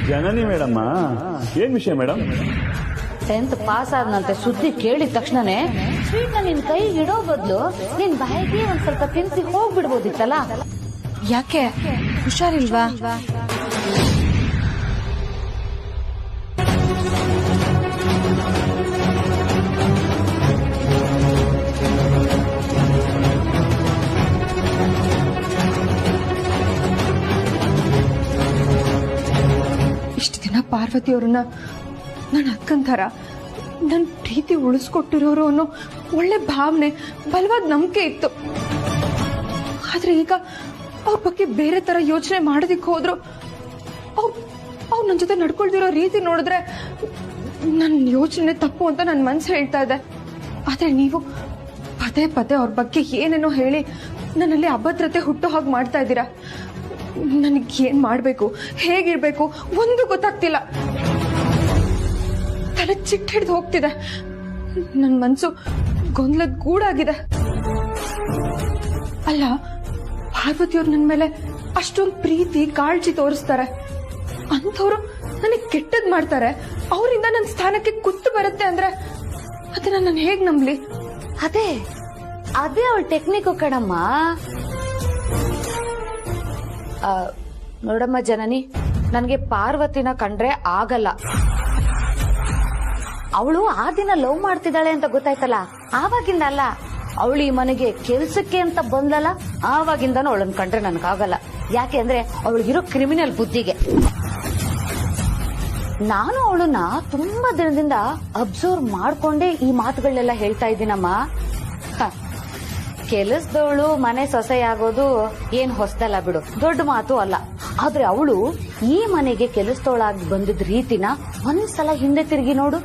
ಜನನಿ madam, ಏನ್ ವಿಷಯ madam? 10th pass ಆದ್ನಂತೆ ಸುದ್ದಿ ಕೇಳಿದ ತಕ್ಷಣನೇ ಸ್ವೀಟ್ ನಿನ್ ಕೈ ಇಡೋ ಬದಲು ನಿನ್ ಬಾಯಿಗೆ ಒಂದ್ ಸ್ವಲ್ಪ ತಿನ್ಸಿ ಹೋಗ್ಬಿಡ್ಬೋದಿತ್ತಲ್ಲ. ಯಾಕೆ ಹುಷಾರಿಲ್ವಾ? ಇಷ್ಟು ದಿನ ಪಾರ್ವತಿಯವ್ರನ್ನ ನನ್ನ ಅಕ್ಕಂತರ ನನ್ನ ಪ್ರೀತಿ ಉಳಿಸ್ಕೊಟ್ಟಿರೋರು ಅನ್ನೋ ಒಳ್ಳೆ ಭಾವನೆ, ಬಲವಾದ ನಂಬಿಕೆ ಇತ್ತು. ಆದ್ರೆ ಈಗ ಅವ್ರ ಬಗ್ಗೆ ಬೇರೆ ತರ ಯೋಚನೆ ಮಾಡೋದಿಕ್ ಹೋದ್ರು. ಅವ್ರು ನನ್ನ ಜೊತೆ ನಡ್ಕೊಳ್ದಿರೋ ರೀತಿ ನೋಡಿದ್ರೆ ನನ್ನ ಯೋಚನೆ ತಪ್ಪು ಅಂತ ನನ್ನ ಮನ್ಸು ಹೇಳ್ತಾ ಇದೆ. ಆದ್ರೆ ನೀವು ಪದೇ ಪದೇ ಅವ್ರ ಬಗ್ಗೆ ಏನೇನೋ ಹೇಳಿ ನನ್ನಲ್ಲಿ ಅಭದ್ರತೆ ಹುಟ್ಟೋ ಹಾಗೆ ಮಾಡ್ತಾ ಇದ್ದೀರಾ. ನನಗೇನ್ ಮಾಡ್ಬೇಕು, ಹೇಗಿರ್ಬೇಕು ಒಂದು ಗೊತ್ತಾಗ್ತಿಲ್ಲ. ತಲೆ ಚಿಟ್ಟ ಹಿಡ್ದು ಹೋಗ್ತಿದೆ. ನನ್ನ ಮನ್ಸು ಗೊಂದಲದ ಗೂಡಾಗಿದೆ. ಅಲ್ಲ, ಪಾರ್ವತಿಯವ್ರು ನನ್ನ ಮೇಲೆ ಅಷ್ಟೊಂದು ಪ್ರೀತಿ ಕಾಳಜಿ ತೋರಿಸ್ತಾರೆ. ಅಂಥವ್ರು ನನಗೆ ಕೆಟ್ಟದ್ ಮಾಡ್ತಾರೆ. ಅವರಿಂದ ನನ್ನ ಸ್ಥಾನಕ್ಕೆ ಕುತ್ತು ಬರುತ್ತೆ ಅಂದ್ರೆ ಅದನ್ನ ನಾನು ಹೇಗ್ ನಂಬ್ಲಿ? ಅದೇ ಅವಳ ಟೆಕ್ನಿಕ್ ಕಣಮ್ಮ. ನೋಡಮ್ಮ ಜನನಿ, ನನ್ಗೆ ಪಾರ್ವತಿನ ಕಂಡ್ರೆ ಆಗಲ್ಲ. ಅವಳು ಆ ದಿನ ಲವ್ ಮಾಡ್ತಿದ್ದಾಳೆ ಅಂತ ಗೊತ್ತಾಯ್ತಲ್ಲ, ಆವಾಗಿಂದ ಅಲ್ಲ. ಅವಳು ಈ ಮನೆಗೆ ಕೆಲ್ಸಕ್ಕೆ ಅಂತ ಬಂದಲ್ಲ, ಆವಾಗಿಂದನೂ ಅವಳನ್ನ ಕಂಡ್ರೆ ನನ್ಗಾಗಲ್ಲ. ಯಾಕೆ ಅಂದ್ರೆ ಅವಳಿಗಿರೋ ಕ್ರಿಮಿನಲ್ ಬುದ್ಧಿಗೆ. ನಾನು ಅವಳನ್ನ ತುಂಬಾ ದಿನದಿಂದ ಅಬ್ಸರ್ವ್ ಮಾಡ್ಕೊಂಡೇ ಈ ಮಾತುಗಳನ್ನೆಲ್ಲ ಹೇಳ್ತಾ ಇದ್ದೀನಮ್ಮ. ಕೆಲಸದವಳು ಮನೆ ಸೊಸೆಯಾಗೋದು ಏನ್ ಹೊಸದಲ್ಲ ಬಿಡು, ದೊಡ್ಡ ಮಾತು ಅಲ್ಲ. ಆದ್ರೆ ಅವಳು ಈ ಮನೆಗೆ ಕೆಲಸದವಳಾಗಿ ಬಂದಿದ್ದ ರೀತಿನ ಒಂದ್ಸಲ ಹಿಂದೆ ತಿರುಗಿ ನೋಡು.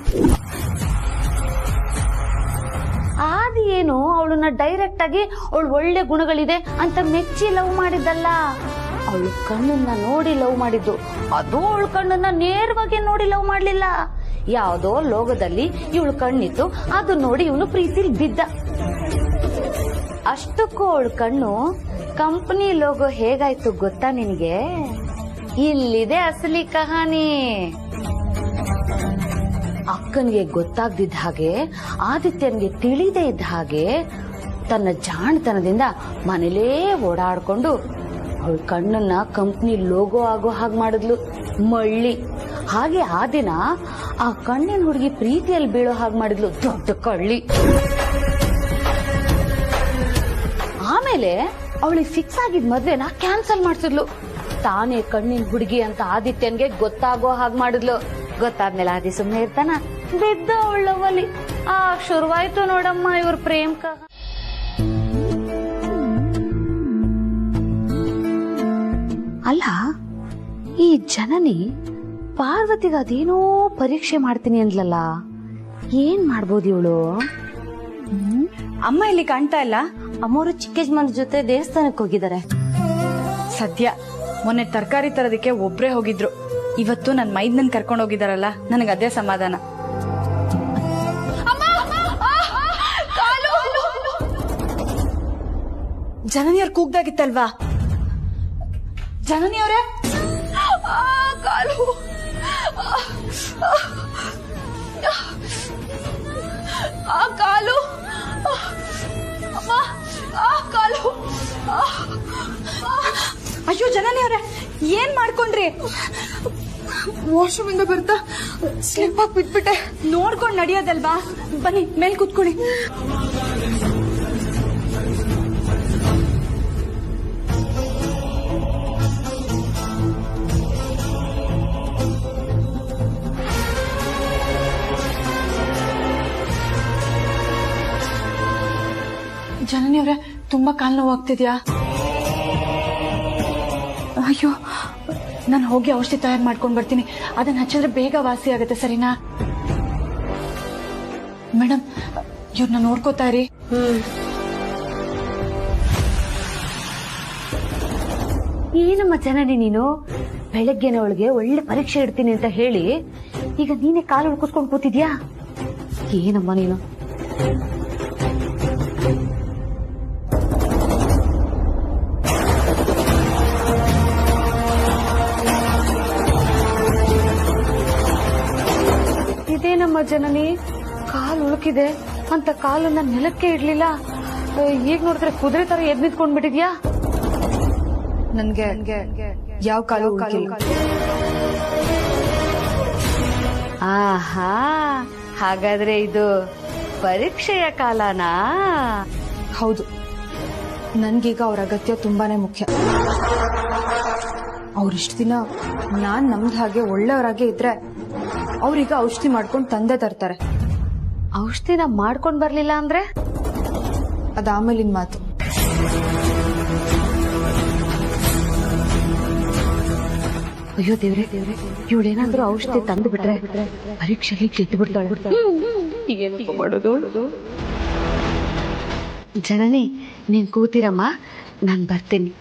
ಆದಿ ಏನು ಅವಳನ್ನ ಡೈರೆಕ್ಟ್ ಆಗಿ ಅವಳು ಒಳ್ಳೆ ಗುಣಗಳಿದೆ ಅಂತ ಮೆಚ್ಚಿ ಲವ್ ಮಾಡಿದ್ದಲ್ಲ, ಅವಳು ಕಣ್ಣನ್ನ ನೋಡಿ ಲವ್ ಮಾಡಿದ್ದು. ಅದು ಅವಳು ಕಣ್ಣನ್ನ ನೇರವಾಗಿ ನೋಡಿ ಲವ್ ಮಾಡ್ಲಿಲ್ಲ. ಯಾವುದೋ ಲೋಗದಲ್ಲಿ ಇವಳು ಕಣ್ಣಿತ್ತು, ಅದು ನೋಡಿ ಇವನು ಪ್ರೀತಿಲಿ ಬಿದ್ದ. ಅಷ್ಟಕ್ಕೂ ಅವಳ ಕಣ್ಣು ಕಂಪನಿ ಲೋಗೋ ಹೇಗಾಯ್ತು ಗೊತ್ತಾ ನಿನಗೆ? ಇಲ್ಲಿದೆ ಅಸಲಿ ಕಹಾನಿ. ಅಕ್ಕನಿಗೆ ಗೊತ್ತಾಗ್ದಿದ್ದ ಹಾಗೆ, ಆದಿತ್ಯನ್ಗೆ ತಿಳಿದೇ ಇದ್ದ ಹಾಗೆ ತನ್ನ ಜಾಣತನದಿಂದ ಮನೇಲೇ ಓಡಾಡ್ಕೊಂಡು ಅವಳ ಕಣ್ಣನ್ನ ಕಂಪ್ನಿ ಲೋಗೋ ಆಗೋ ಹಾಗೆ ಮಾಡಿದ್ಲು ಮಳ್ಳಿ. ಹಾಗೆ ಆ ದಿನ ಆ ಕಣ್ಣಿನ ಹುಡುಗಿ ಪ್ರೀತಿಯಲ್ಲಿ ಬೀಳೋ ಹಾಗೆ ಮಾಡಿದ್ಲು ದೊಡ್ಡ ಕಳ್ಳಿ. ಆಮೇಲೆ ಅವಳಿಗೆ ಫಿಕ್ಸ್ ಆಗಿದ್ ಮದ್ವೆನ ಕ್ಯಾನ್ಸಲ್ ಮಾಡ್ಸಿದ್ಲು. ತಾನೇ ಕಣ್ಣಿನ ಹುಡುಗಿ ಅಂತ ಆದಿತ್ಯನ್ಗೆ ಗೊತ್ತಾಗೋ ಹಾಗೆ ಮಾಡಿದ್ಲು. ಗೊತ್ತಾದ್ಮೇಲೆ ಆದಿ ಸುಮ್ಮನೆ ಇರ್ತಾನ, ಬಿದ್ದ ಅವಳವಲ್ಲಿ. ಶುರುವಾಯ್ತು ನೋಡಮ್ಮ ಇವ್ರ ಪ್ರೇಮ ಕಹ. ಅಲ್ಲ, ಈ ಜನನಿ ಪಾರ್ವತಿಗ ಅದೇನೋ ಪರೀಕ್ಷೆ ಮಾಡ್ತೀನಿ ಅಂದ್ಲಲ್ಲ, ಏನ್ ಮಾಡ್ಬೋದು ಇವಳು? ಅಮ್ಮ ಇಲ್ಲಿ ಕಾಣ್ತಾ ಇಲ್ಲ. ಅಮ್ಮವರು ಚಿಕ್ಕ ಯಜಮಾನ್ ಜೊತೆ ದೇವಸ್ಥಾನಕ್ಕೆ ಹೋಗಿದ್ದಾರೆ. ಸದ್ಯ ಮೊನ್ನೆ ತರಕಾರಿ ತರೋದಕ್ಕೆ ಒಬ್ರೇ ಹೋಗಿದ್ರು. ಇವತ್ತು ನನ್ನ ಮೈದ್ನನ್ ಕರ್ಕೊಂಡು ಹೋಗಿದಾರಲ್ಲ, ನನಗೆ ಅದೇ ಸಮಾಧಾನ. ಜನನಿಯವ್ರು ಕೂಗ್ದಾಗಿತ್ತಲ್ವಾ? ಜನನಿಯವರೇ, ಕಾಲು ಕಾಲು ಕಾಲು. ಅಯ್ಯೋ ಜನನಿಯವರೇ, ಏನ್ ಮಾಡ್ಕೊಂಡ್ರಿ? ವಾಶ್ರೂಮ್ ಇಂದ ಬರ್ತಾ ಸ್ಲಿಪ್ ಆಗಿ ಬಿಟ್ಬಿಟ್ಟೆ. ನೋಡ್ಕೊಂಡ್ ನಡೆಯೋದಲ್ವಾ? ಬನ್ನಿ ಮೇಲ್ ಕೂತ್ಕೊಳ್ಳಿ. ಜನನಿಯವ್ರೆ, ತುಂಬಾ ಕಾಲ್ ನೋವು ಆಗ್ತಿದ್ಯಾ? ಅಯ್ಯೋ, ನಾನು ಹೋಗಿ ಔಷಧಿ ತಯಾರು ಮಾಡ್ಕೊಂಡ್ ಬರ್ತೀನಿ. ಅದನ್ನ ಹಚ್ಚಿದ್ರೆ ಬೇಗ ವಾಸಿ ಆಗುತ್ತೆ, ಸರಿನಾ? ಮೇಡಮ್, ಇವ್ರನ್ನ ನೋಡ್ಕೋತಾ ಇರಿ. ಏನಮ್ಮ ಜನನಿ ನೀನು, ಬೆಳಗ್ಗೆನೆ ಅವಳಿಗೆ ಒಳ್ಳೆ ಪರೀಕ್ಷೆ ಇಡ್ತೀನಿ ಅಂತ ಹೇಳಿ ಈಗ ನೀನೇ ಕಾಲು ಕೂತ್ಕೊಂಡು ಕೂತಿದ್ಯಾ? ಏನಮ್ಮ ನೀನು? ಇದೇನಮ್ಮ ಜನನಿ, ಕಾಲು ಉಳುಕಿದೆ ಅಂತ ಕಾಲನ್ನ ನೆಲಕ್ಕೆ ಇಡ್ಲಿಲ್ಲ, ಈಗ ನೋಡಿದ್ರೆ ಕುದುರೆ ತರ ಎದ್ ನಿಂತ್ಕೊಂಡ್ಬಿಟ್ಟಿದ್ಯಾ? ನನ್ಗೆ ಯಾವ ಕಾಲು ಉಳ್ಕಿಲ್ಲ. ಆಹಾ, ಹಾಗಾದ್ರೆ ಇದು ಪರೀಕ್ಷೆಯ ಕಾಲನಾ? ಹೌದು, ನನ್ಗೀಗ ಅವ್ರ ಅಗತ್ಯ ತುಂಬಾನೇ ಮುಖ್ಯ. ಅವ್ರಿಷ್ಟು ದಿನ ನಾನ್ ನಮ್ದು ಹಾಗೆ ಒಳ್ಳೆಯವರಾಗೆ ಇದ್ರೆ ಅವ್ರೀಗ ಔಷಧಿ ಮಾಡ್ಕೊಂಡು ತಂದೆ ತರ್ತಾರೆ. ಔಷಧಿನ ಮಾಡ್ಕೊಂಡ್ ಬರ್ಲಿಲ್ಲ ಅಂದ್ರೆ ಅದಾಮೇಲಿನ ಮಾತು. ಅಯ್ಯೋ ದೇವ್ರೆ, ಇವಳೇನಾದ್ರೂ ಔಷಧಿ ತಂದು ಬಿಟ್ರೆ ಪರೀಕ್ಷೆಗೆ ಗೆದ್ದು ಬಿಡ್ತಾಳೆ. ಜನನಿ, ನೀನ್ ಕೂತಿರಮ್ಮ, ನಾನ್ ಬರ್ತೀನಿ.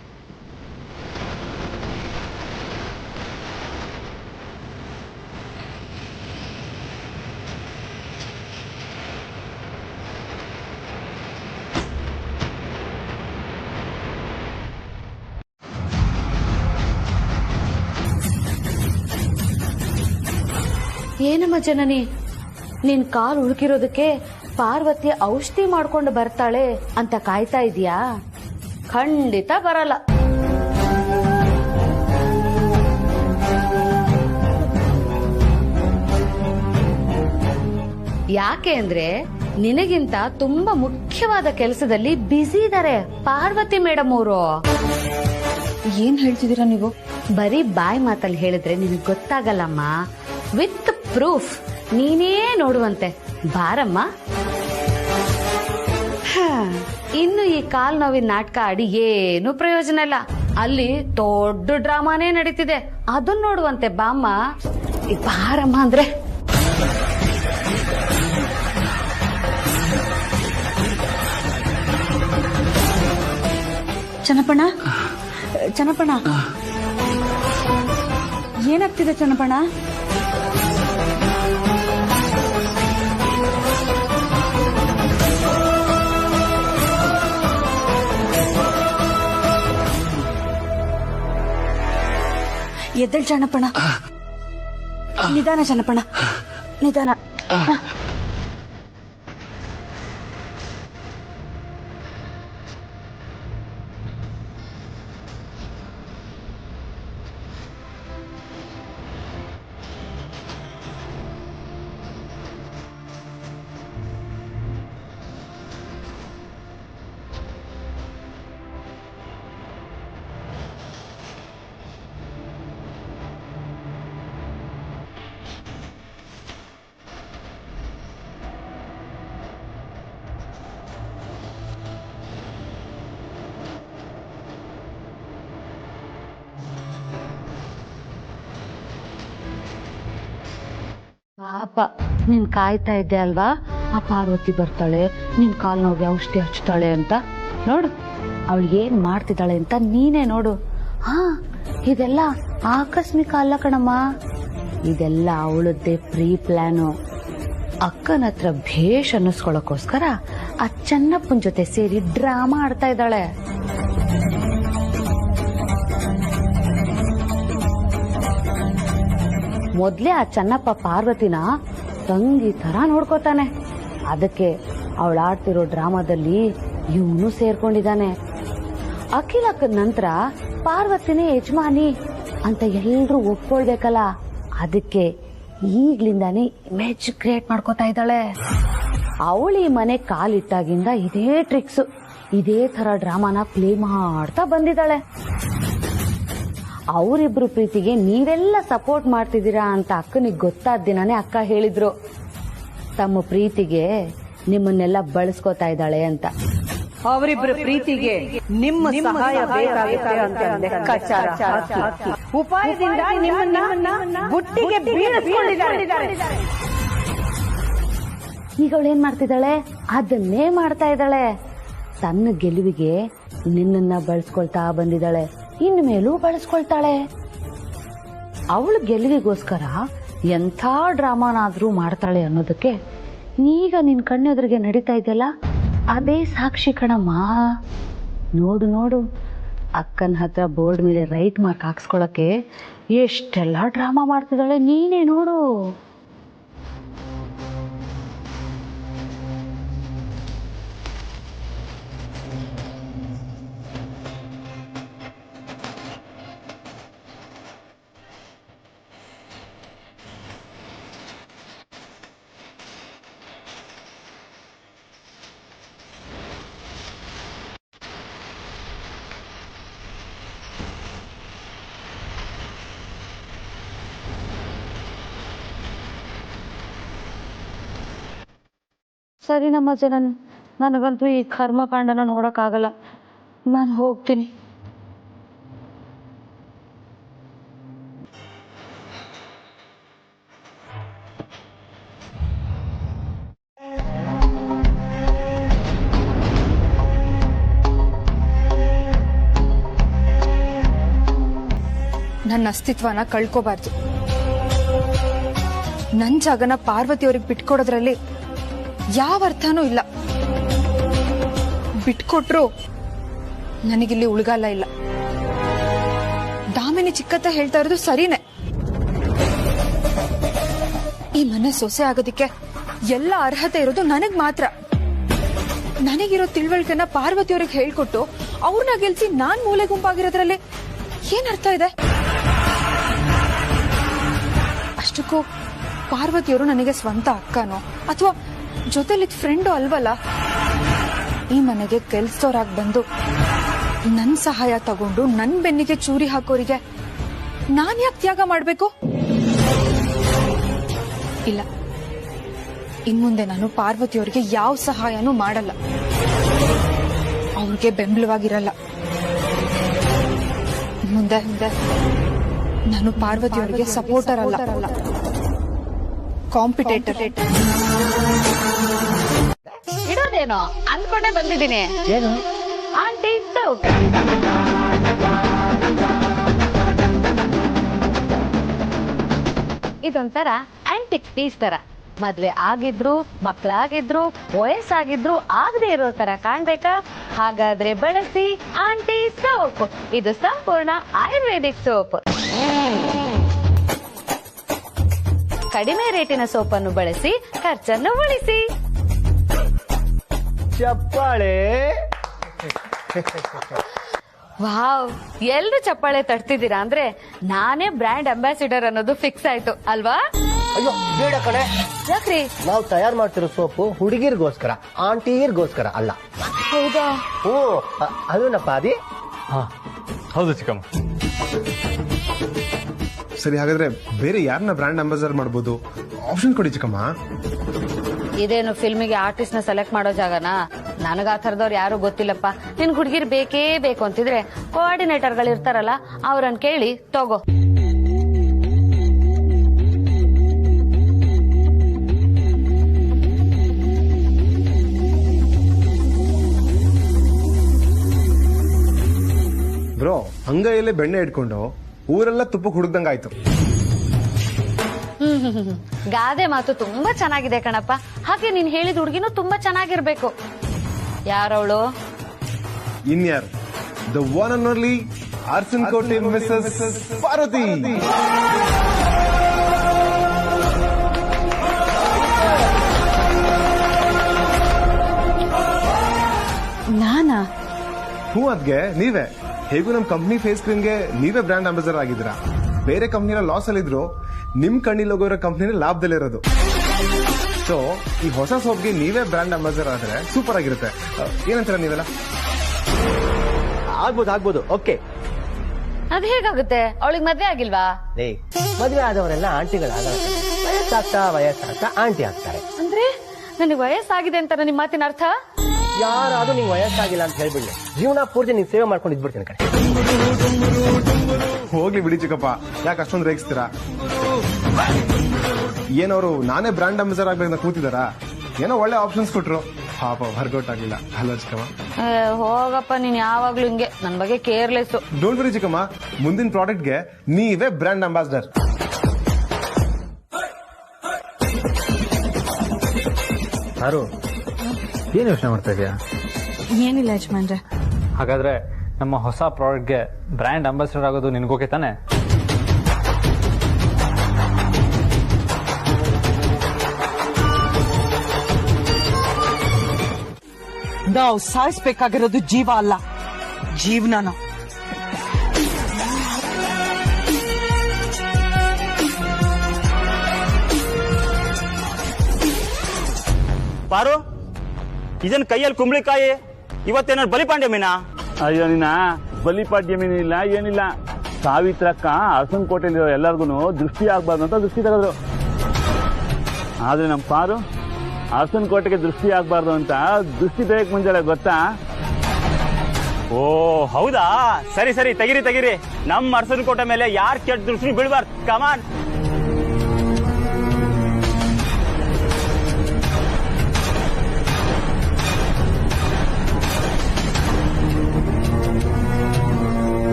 ಏನಮ್ಮ ಜನನಿ, ನಿನ್ ಕಾಲು ಉಳುಕಿರೋದಕ್ಕೆ ಪಾರ್ವತಿ ಔಷಧಿ ಮಾಡ್ಕೊಂಡು ಬರ್ತಾಳೆ ಅಂತ ಕಾಯ್ತಾ ಇದೀಯಾ? ಖಂಡಿತ ಬರಲ್ಲ. ಯಾಕೆ ಅಂದ್ರೆ ನಿನಗಿಂತ ತುಂಬಾ ಮುಖ್ಯವಾದ ಕೆಲಸದಲ್ಲಿ ಬ್ಯುಸಿ ಇದಾರೆ ಪಾರ್ವತಿ ಮೇಡಮ್ ಅವರು. ಏನ್ ಹೇಳ್ತಿದ್ದೀರಾ ನೀವು? ಬರೀ ಬಾಯ್ ಮಾತಲ್ಲಿ ಹೇಳಿದ್ರೆ ನಿನಗೆ ಗೊತ್ತಾಗಲ್ಲಮ್ಮ. ವಿತ್ ಪ್ರೂಫ್ ನೀನೇ ನೋಡುವಂತೆ. ಬಾರಮ್ಮ. ಇನ್ನು ಈ ಕಾಲ್ ನೋವಿನ ನಾಟಕ ಆಡಿ ಏನು ಪ್ರಯೋಜನ ಇಲ್ಲ. ಅಲ್ಲಿ ದೊಡ್ಡ ಡ್ರಾಮಾನೇ ನಡೀತಿದೆ, ಅದನ್ನ ನೋಡುವಂತೆ ಬಾಮ್ಮ. ಬಾರಮ್ಮ ಅಂದ್ರೆ ಚನ್ನಪಣ್ಣ, ಚನ್ನಪಣ್ಣ, ಏನಾಗ್ತಿದೆ ಚನ್ನಪಣ್ಣ? ಎದ್ದೇಳ್ ಚನ್ನಪಣ್ಣ, ನಿಧಾನ ಚನ್ನಪಣ್ಣ, ನಿಧಾನ. ಪಾಪ, ನೀನ್ ಕಾಯ್ತಾ ಇದ್ದೆ ಅಲ್ವಾ, ಆ ಪಾರ್ವತಿ ಬರ್ತಾಳೆ, ನಿನ್ ಕಾಲ್ ನೋವಿಗೆ ಔಷಧಿ ಹಚ್ತಾಳೆ ಅಂತ. ನೋಡು ಅವಳಿಗೆ ಏನ್ ಮಾಡ್ತಿದ್ದಾಳೆ ಅಂತ ನೀನೇ ನೋಡು. ಹಾ, ಇದೆಲ್ಲ ಆಕಸ್ಮಿಕ ಅಲ್ಲ ಕಣಮ್ಮ, ಇದೆಲ್ಲ ಅವಳದ್ದೇ ಪ್ರೀ ಪ್ಲಾನು. ಅಕ್ಕನ ಹತ್ರ ಭೇಷ್ ಅನ್ನಿಸ್ಕೊಳಕ್ಕೋಸ್ಕರ ಆ ಚೆನ್ನಪ್ಪನ ಜೊತೆ ಸೇರಿ ಡ್ರಾಮಾ ಆಡ್ತಾ ಇದ್ದಾಳೆ. ಮೊದ್ಲೇ ಆ ಚೆನ್ನಪ್ಪ ಪಾರ್ವತಿನ ತಂಗಿ ತರ ನೋಡ್ಕೋತಾನೆ. ಅದಕ್ಕೆ ಅವಳು ಆಡ್ತಿರೋ ಡ್ರಾಮಾದಲ್ಲಿ ಇವನು ಸೇರ್ಕೊಂಡಿದ್ದಾನೆ. ಅಖಿಲಕ್ಕನ ನಂತರ ಪಾರ್ವತಿನೇ ಯಜಮಾನಿ ಅಂತ ಎಲ್ರೂ ಒಪ್ಕೊಳ್ಬೇಕಲ್ಲ, ಅದಕ್ಕೆ ಈಗ್ಲಿಂದಾನೇ ಇಮೇಜ್ ಕ್ರಿಯೇಟ್ ಮಾಡ್ಕೋತಾ ಇದ್ದಾಳೆ. ಅವಳು ಈ ಮನೆ ಕಾಲಿಟ್ಟಾಗಿಂದ ಇದೇ ಟ್ರಿಕ್ಸ್, ಇದೇ ತರ ಡ್ರಾಮಾನ ಪ್ಲೇ ಮಾಡ್ತಾ ಬಂದಿದ್ದಾಳೆ. ಅವರಿಬ್ರು ಪ್ರೀತಿಗೆ ನೀವೆಲ್ಲ ಸಪೋರ್ಟ್ ಮಾಡ್ತಿದ್ದೀರಾ ಅಂತ ಅಕ್ಕನಿಗೆ ಗೊತ್ತಾದ ದಿನಾನೇ ಅಕ್ಕ ಹೇಳಿದ್ರು, ತಮ್ಮ ಪ್ರೀತಿಗೆ ನಿಮ್ಮನ್ನೆಲ್ಲ ಬಳಸ್ಕೋತಾ ಇದ್ದಾಳೆ ಅಂತ. ಅವರಿಬ್ಬರ ಪ್ರೀತಿಗೆ ನಿಮ್ಮ ಸಹಾಯ ಬೇಕಾಗುತ್ತೆ ಅಂತ ಲೆಕ್ಕಾಚಾರ ಹಾಕಿ ಉಪಾಯದಿಂದ ನಿಮ್ಮನ್ನ ಬುಟ್ಟಿಗೆ ಬೀಳಿಸಿಕೊಂಡಿದ್ದಾರೆ. ಈಗ ಅವಳೇನ್ ಮಾಡ್ತಿದ್ದಾಳೆ? ಅದನ್ನೇ ಮಾಡ್ತಾ ಇದ್ದಾಳೆ. ತನ್ನ ಗೆಲುವಿಗೆ ನಿನ್ನನ್ನ ಬಳಸ್ಕೊಳ್ತಾ ಬಂದಿದ್ದಾಳೆ, ಇನ್ನು ಮೇಲೂ ಬಳಸ್ಕೊಳ್ತಾಳೆ. ಅವಳ ಗೆಲುವಿಗೋಸ್ಕರ ಎಂಥ ಡ್ರಾಮಾನಾದ್ರೂ ಮಾಡ್ತಾಳೆ ಅನ್ನೋದಕ್ಕೆ ಈಗ ನಿನ್ ಕಣ್ಣೆದುರಿಗೆ ನಡೀತಾ ಇದೆಯಲ್ಲ, ಅದೇ ಸಾಕ್ಷಿ ಕಣಮ್ಮ. ನೋಡು ನೋಡು, ಅಕ್ಕನ ಹತ್ರ ಬೋರ್ಡ್ ಮೇಲೆ ರೈಟ್ ಮಾರ್ಕ್ ಹಾಕ್ಸ್ಕೊಳಕ್ಕೆ ಎಷ್ಟೆಲ್ಲ ಡ್ರಾಮಾ ಮಾಡ್ತಿದ್ದಾಳೆ, ನೀನೇ ನೋಡು. ಸರಿ ನಮ್ಮಜ್ಜ, ನನಗಂತೂ ಈ ಕರ್ಮಕಾಂಡನ ನೋಡೋಕ್ಕಾಗಲ್ಲ. ನಾನು ಹೋಗ್ತೀನಿ. ನನ್ನ ಅಸ್ತಿತ್ವನ ಕಳ್ಕೋಬಾರ್ದು. ನನ್ ಜಾಗನ ಪಾರ್ವತಿಯವ್ರಿಗೆ ಬಿಟ್ಕೊಡೋದ್ರಲ್ಲಿ ಯಾವ ಅರ್ಥನೂ ಇಲ್ಲ. ಬಿಟ್ಕೊಟ್ರು ನನಗಿಲ್ಲಿ ಉಳ್ಗಾಲ ಇಲ್ಲ. ದಾಮಿನಿ ಚಿಕ್ಕತ್ತ ಹೇಳ್ತಾ ಇರೋದು ಸರಿನೇ. ಈ ಮನೆ ಸೊಸೆ ಆಗೋದಿಕ್ಕೆ ಎಲ್ಲ ಅರ್ಹತೆ ಇರೋದು ನನಗ್ ಮಾತ್ರ. ನನಗಿರೋ ತಿಳುವಳಿಕೆನ ಪಾರ್ವತಿಯವ್ರಿಗೆ ಹೇಳ್ಕೊಟ್ಟು ಅವ್ರನ್ನ ಗೆಲ್ಸಿ ನಾನ್ ಮೂಲೆ ಗುಂಪಾಗಿರೋದ್ರಲ್ಲಿ ಏನ್ ಅರ್ಥ ಇದೆ? ಅಷ್ಟಕ್ಕೂ ಪಾರ್ವತಿಯವರು ನನಗೆ ಸ್ವಂತ ಅಕ್ಕನೋ ಅಥವಾ ಜೊತೆಲಿದ್ ಫ್ರೆಂಡು ಅಲ್ವಲ್ಲ. ಈ ಮನೆಗೆ ಕೆಲ್ಸದವ್ರಾಗ್ ಬಂದು ನನ್ ಸಹಾಯ ತಗೊಂಡು ನನ್ ಬೆನ್ನಿಗೆ ಚೂರಿ ಹಾಕೋರಿಗೆ ನಾನ್ ಯಾಕೆ ತ್ಯಾಗ ಮಾಡ್ಬೇಕು? ಇಲ್ಲ, ಇನ್ಮುಂದೆ ನಾನು ಪಾರ್ವತಿಯವ್ರಿಗೆ ಯಾವ ಸಹಾಯನೂ ಮಾಡಲ್ಲ. ಅವ್ರಿಗೆ ಬೆಂಬಲವಾಗಿರಲ್ಲ. ಮುಂದೆ ನಾನು ಪಾರ್ವತಿಯವರಿಗೆ ಸಪೋರ್ಟರ್ ಅಲ್ಲ, ಕಾಂಪಿಟೇಟರ್. ಇಡೋದೇನೋ ಅಂದ್ಕೊಂಡೇ ಬಂದಿದ್ದೀನಿ. ಏನು ಆಂಟಿ ಸೌಟ್. ಇದೊಂಥರ ಆಂಟಿಕ್ ಪೀಸ್ ತರ. ಮದ್ವೆ ಆಗಿದ್ರು, ಮಕ್ಕಳಾಗಿದ್ರು, ವಯಸ್ಸಾಗಿದ್ರು ಆಗದೆ ಇರೋ ತರ ಕಾಣ್ಬೇಕಾ? ಹಾಗಾದ್ರೆ ಬಳಸಿ ಆಂಟಿ ಸೋಪ್. ಇದು ಸಂಪೂರ್ಣ ಆಯುರ್ವೇದಿಕ್ ಸೋಪ್. ಕಡಿಮೆ ರೇಟಿನ ಸೋಪನ್ನು ಬಳಸಿ ಖರ್ಚನ್ನು ಉಳಿಸಿ. ಚಪ್ಪಾಳೆ. ವಾವ್, ಎಲ್ರು ಚಪ್ಪಾಳೆ ತಟ್ತಿದ್ದೀರಾ ಅಂದ್ರೆ ನಾನೇ ಬ್ರ್ಯಾಂಡ್ ಅಂಬಾಸಿಡರ್ ಅನ್ನೋದು ಫಿಕ್ಸ್ ಆಯ್ತು ಅಲ್ವಾ? ಅಯ್ಯೋ ಬೇಡ ಕಡೆ. ಯಾಕ್ರಿ? ನಾವು ತಯಾರು ಮಾಡ್ತಿರೋ ಸೋಪು ಹುಡುಗಿರ್ಗೋಸ್ಕರ, ಆಂಟಿಯರ್ಗೋಸ್ಕರ ಅಲ್ಲ. ಹೌದಾ? ಓ ಅದೇನಪ್ಪ ಅದಿ? ಹೌದು ಚಿಕ್ಕಮ್ಮ. ಸರಿ, ಹಾಗಾದ್ರೆ ಬೇರೆ ಯಾರನ್ನ ಬ್ರ್ಯಾಂಡ್ ಅಂಬಾಸಿಡರ್ ಮಾಡ್ಬೋದು? ಆಪ್ಷನ್ ಕೊಡಿ ಚಿಕ್ಕಮ್ಮ. ಇದೇನು ಫಿಲ್ಮಿಗೆ ಆರ್ಟಿಸ್ಟ್ ನ ಸೆಲೆಕ್ಟ್ ಮಾಡೋ ಜಾಗನಾ? ನನಗ ಆ ಥರದವ್ರು ಯಾರು ಗೊತ್ತಿಲ್ಲಪ್ಪ. ನಿನ್ ಹುಡುಗಿರ್ ಬೇಕೇ ಬೇಕು ಅಂತಿದ್ರೆ ಕೋಆರ್ಡಿನೇಟರ್ಗಳು ಇರ್ತಾರಲ್ಲ, ಅವ್ರನ್ನ ಕೇಳಿ ತಗೋ. ಬ್ರೋ, ಅಂಗೈಯಲ್ಲೇ ಬೆಣ್ಣೆ ಇಟ್ಕೊಂಡು ಊರೆಲ್ಲ ತುಪ್ಪಕ್ಕೆ ಹುಡುಕ್ದಂಗಾಯ್ತು. ಗಾದೆ ಮಾತು ತುಂಬಾ ಚೆನ್ನಾಗಿದೆ ಕಣಪ್ಪ. ಹಾಗೆ ನೀನ್ ಹೇಳಿದ ಹುಡುಗಿನೂ ತುಂಬಾ ಚೆನ್ನಾಗಿರ್ಬೇಕು. ಯಾರವಳು? ಇನ್ಯಾರು? The one and only Arsankote Mrs Parvati. ನಾನಾ? ಹ್ಞೂ, ಅದ್ಗೆ ನೀವೇ. ಹೇಗೂ ನಮ್ ಕಂಪ್ನಿ ಫೇಸ್ ಕ್ರೀಮ್ಗೆ ನೀವೇ ಬ್ರ್ಯಾಂಡ್ ಅಂಬಾಸಿಡರ್ ಆಗಿದ್ದೀರಾ. ಬೇರೆ ಕಂಪ್ನಿನ ಲಾಸ್ ಅಲ್ಲಿದ್ರು ನಿಮ್ ಕಣ್ಣಿಲ್ ಹೋಗೋರೋ ಕಂಪ್ನಿನ ಲಾಭದಲ್ಲಿರೋದು. ಸೊ ಈ ಹೊಸ ಸೋಪ್ಗೆ ನೀವೇ ಬ್ರ್ಯಾಂಡ್ ಅಂಬಾಸಿಡರ್ ಆದ್ರೆ ಸೂಪರ್ ಆಗಿರುತ್ತೆ. ಏನಂತೀರ ನೀವೆಲ್ಲ? ಆಗ್ಬೋದು. ಓಕೆ. ಅದ್ ಹೇಗಾಗುತ್ತೆ? ಅವಳಿಗೆ ಮದ್ವೆ ಆಗಿಲ್ವಾ? ಮದುವೆ ಆದವರೆಲ್ಲ ಆಂಟಿಗಳಾಗಲ್ಲ. ವಯಸ್ಸಾಗ್ತಾ ಆಂಟಿ ಆಗ್ತಾರೆ. ಅಂದ್ರೆ ನನಗೆ ವಯಸ್ಸಾಗಿದೆ ಅಂತ ನಿಮ್ ಮಾತಿನ ಅರ್ಥ? ಯಾರಾದ್ರೂ ನೀವು ವಯಸ್ಸಾಗಿಲ್ಲ ಅಂತ ಹೇಳ್ಬಿಡ್ಲಿ, ಜೀವನ ಪೂರ್ತಿ ನೀವು ಸೇವೆ ಮಾಡ್ಕೊಂಡು ಇದ್ಬಿಡ್ತೀನಿ ಕಡೆ. ಹೋಗ್ಲಿ ಬಿಡಿ ಚಿಕ್ಕಪ್ಪ, ಯಾಕೆ ಅಷ್ಟೊಂದು ರೇಗಿಸ್ತೀರಾ? ಏನವರು ನಾನೇ ಬ್ರ್ಯಾಂಡ್ ಅಂಬಾಸಿಡರ್ ಆಗ್ಬೇಕಂತ ಕೂತಿದಾರಾ? ಏನೋ ಒಳ್ಳೆ ಆಪ್ಷನ್ಸ್ ಕೊಟ್ರು, ಪಾಪ ವರ್ಕೌಟ್ ಆಗ್ಲಿಲ್ಲ ಅಲ್ವಾ ಚಿಕ್ಕಮ್ಮ? ಹೋಗಪ್ಪ, ನೀನ್ ಯಾವಾಗ್ಲೂ ಹಿಂಗೆ ನನ್ ಬಗ್ಗೆ ಕೇರ್ಲೆಸ್. ಡೋಂಟ್ ವರಿ ಚಿಕ್ಕಮ್ಮ, ಮುಂದಿನ ಪ್ರಾಡಕ್ಟ್ಗೆ ನೀವೇ ಬ್ರ್ಯಾಂಡ್ ಅಂಬಾಸಿಡರ್. ಯಾರು ಏನ್ ಯೋಚನೆ ಮಾಡ್ತಾ ಇದೀಯಾ? ಏನಿಲ್ಲ ಯಜಮಾನ್ರೆ. ಹಾಗಾದ್ರೆ ನಮ್ಮ ಹೊಸ ಪ್ರಾಡಕ್ಟ್ಗೆ ಬ್ರ್ಯಾಂಡ್ ಅಂಬಾಸಿಡರ್ ಆಗೋದು ನಿನ್ಗೋಕೆ ತಾನೆ? ನಾವು ಸಾಯಿಸ್ಬೇಕಾಗಿರೋದು ಜೀವ ಅಲ್ಲ, ಜೀವನನ. ಪಾರು, ಇದನ್ ಕೈಯಲ್ಲಿ ಕುಂಬಳಿಕಾಯಿ, ಇವತ್ತೇನಾದ್ರು ಬಲಿಪಾಂಡ್ಯ ಮೀನಾ? ಅಯ್ಯೋ ನಿನ್ನ ಬಲಿಪಾಡ್ಯ ಮೀನಿಲ್ಲ, ಏನಿಲ್ಲ. ಸಾವಿತ್ರಕ್ಕ ಅರಸನಕೋಟೆಯಲ್ಲಿರೋ ಎಲ್ಲರಿಗೂ ದೃಷ್ಟಿ ಆಗ್ಬಾರ್ದು ಅಂತ ದೃಷ್ಟಿ ತೆಗೆದ್ರು. ಆದ್ರೆ ನಮ್ಮ ಪಾರು ಅರಸನ್ ಕೋಟೆಗೆ ದೃಷ್ಟಿ ಆಗ್ಬಾರ್ದು ಅಂತ ದೃಷ್ಟಿ ತೆಗೆಯಕ್ ಮುಂಜಾನೆ ಗೊತ್ತಾ? ಓ ಹೌದಾ, ಸರಿ ಸರಿ, ತೆಗಿರಿ ತೆಗಿರಿ. ನಮ್ಮ ಅರಸನ ಕೋಟೆ ಮೇಲೆ ಯಾರ್ ಕೆಟ್ಟ ದೃಷ್ಟಿ ಬೀಳ್ಬಾರ್ದು. ಕಮಾನ್.